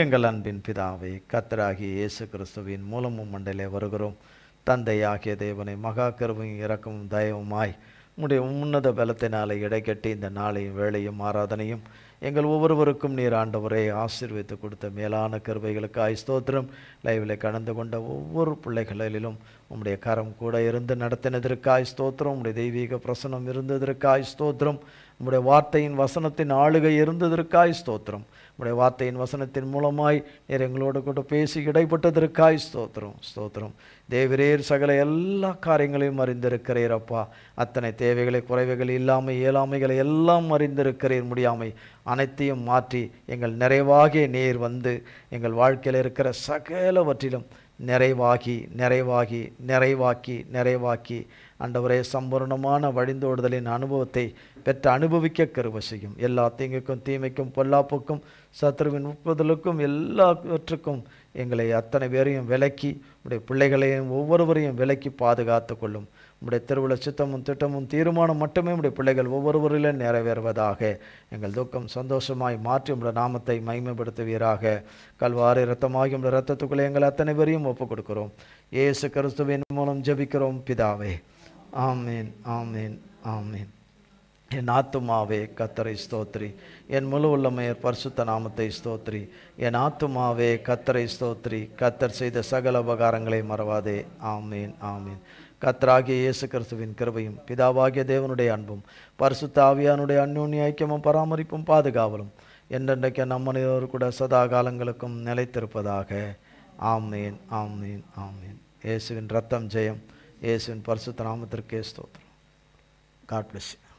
எங்கள் அன்பின் பிதாவே, கர்த்தராகிய இயேசு கிறிஸ்துவின் மூலமும் மண்டலே வருகிறோம். தந்தையாகிய தேவனை மகா கிருபையும் இரக்கமும் தயவுமாய் உம்முடைய உன்னத பலத்தினாலே இடைக்கட்டி இந்த நாளையும் வேளையும் ஆராதனையும் எங்கள் ஒவ்வொருவருக்கும் நீர் ஆண்டவரை ஆசீர்வதித்து கொடுத்த மேலான கிருபைகளுக்காய் ஸ்தோத்திரம். லைவில் கலந்து கொண்ட ஒவ்வொரு பிள்ளைகளிலும் உம்முடைய கரம் கூட இருந்து நடத்தினதற்காய் ஸ்தோத்திரம். உம்முடைய தெய்வீக பிரசனம் இருந்ததற்காய் ஸ்தோத்திரம். உம்முடைய வார்த்தையின் வசனத்தின் ஆளுகை இருந்ததற்காய் ஸ்தோத்திரம். உம்முடைய வார்த்தையின் வசனத்தின் மூலமாய் நீர் எங்களோடு கூட பேசி இடைப்பட்டதற்காய் ஸ்தோத்திரம். தேவரீர் சகல எல்லா காரியங்களையும் அறிந்திருக்கிறீர் அப்பா. அத்தனை தேவைகளை குறைவுகள் இல்லாமல் இயலாமைகளை எல்லாம் அறிந்திருக்கிறீர். முடியாமை அனைத்தையும் மாற்றி எங்கள் நிறைவாகிய நீர் வந்து எங்கள் வாழ்க்கையில் இருக்கிற சகலவற்றிலும் நிறைவாக்கி ஆண்டவரே சம்பூர்ணமான வழிந்தோடுதலின் அனுபவத்தை பெற்று அனுபவிக்க கிருபை செய்யும். எல்லா தீங்குக்கும் தீமைக்கும் பொல்லாப்புக்கும் சத்ருவின் உட்புதலுக்கும் எல்லாவற்றுக்கும் எங்களை அத்தனை பேரையும் விலக்கி உடைய பிள்ளைகளையும் ஒவ்வொருவரையும் விலக்கி பாதுகாத்து கொள்ளும். உடைய திருவிழா சித்தமும் திட்டமும் தீர்மானம் மட்டுமே உடைய பிள்ளைகள் ஒவ்வொருவரிலும் நிறைவேறுவதாக. எங்கள் துக்கம் சந்தோஷமாய் மாற்றி உடைய நாமத்தை மகிமைப்படுத்துவீராக. கல்வாரி இரத்தமாகி உடைய இரத்தத்துக்குள்ளே எங்கள் அத்தனை பேரையும் ஒப்புக் கொடுக்கிறோம். இயேசு கிறிஸ்துவின் மூலம் ஜெபிக்கிறோம் பிதாவே. ஆமீன், ஆமீன், ஆமீன். என் ஆத்துமாவே கர்த்தரை ஸ்தோத்திரி, என் முழு உள்ளமையர் பரிசுத்த நாமத்தை ஸ்தோத்திரி. என் ஆத்துமாவே கர்த்தரை ஸ்தோத்திரி, கர்த்தர் செய்த சகல உபகாரங்களை மறவாதே. ஆமீன், ஆமீன். கர்த்தராகிய இயேசு கிறிஸ்துவின் கிருபையும் பிதாவாகிய தேவனுடைய அன்பும் பரிசுத்த ஆவியானுடைய அந்யோன்ய ஐக்கியமும் பராமரிப்பும் பாதுகாவலும் என்றென்றைக்கு நம்மனையோர் கூட சதா காலங்களுக்கும் நிலைத்திருப்பதாக. ஆமீன், ஆமீன், ஆமீன். இயேசுவின் ரத்தம் ஜெயம். இயேசுவின் பரிசுத்த நாமத்திற்கே ஸ்தோத்திரம். God bless you.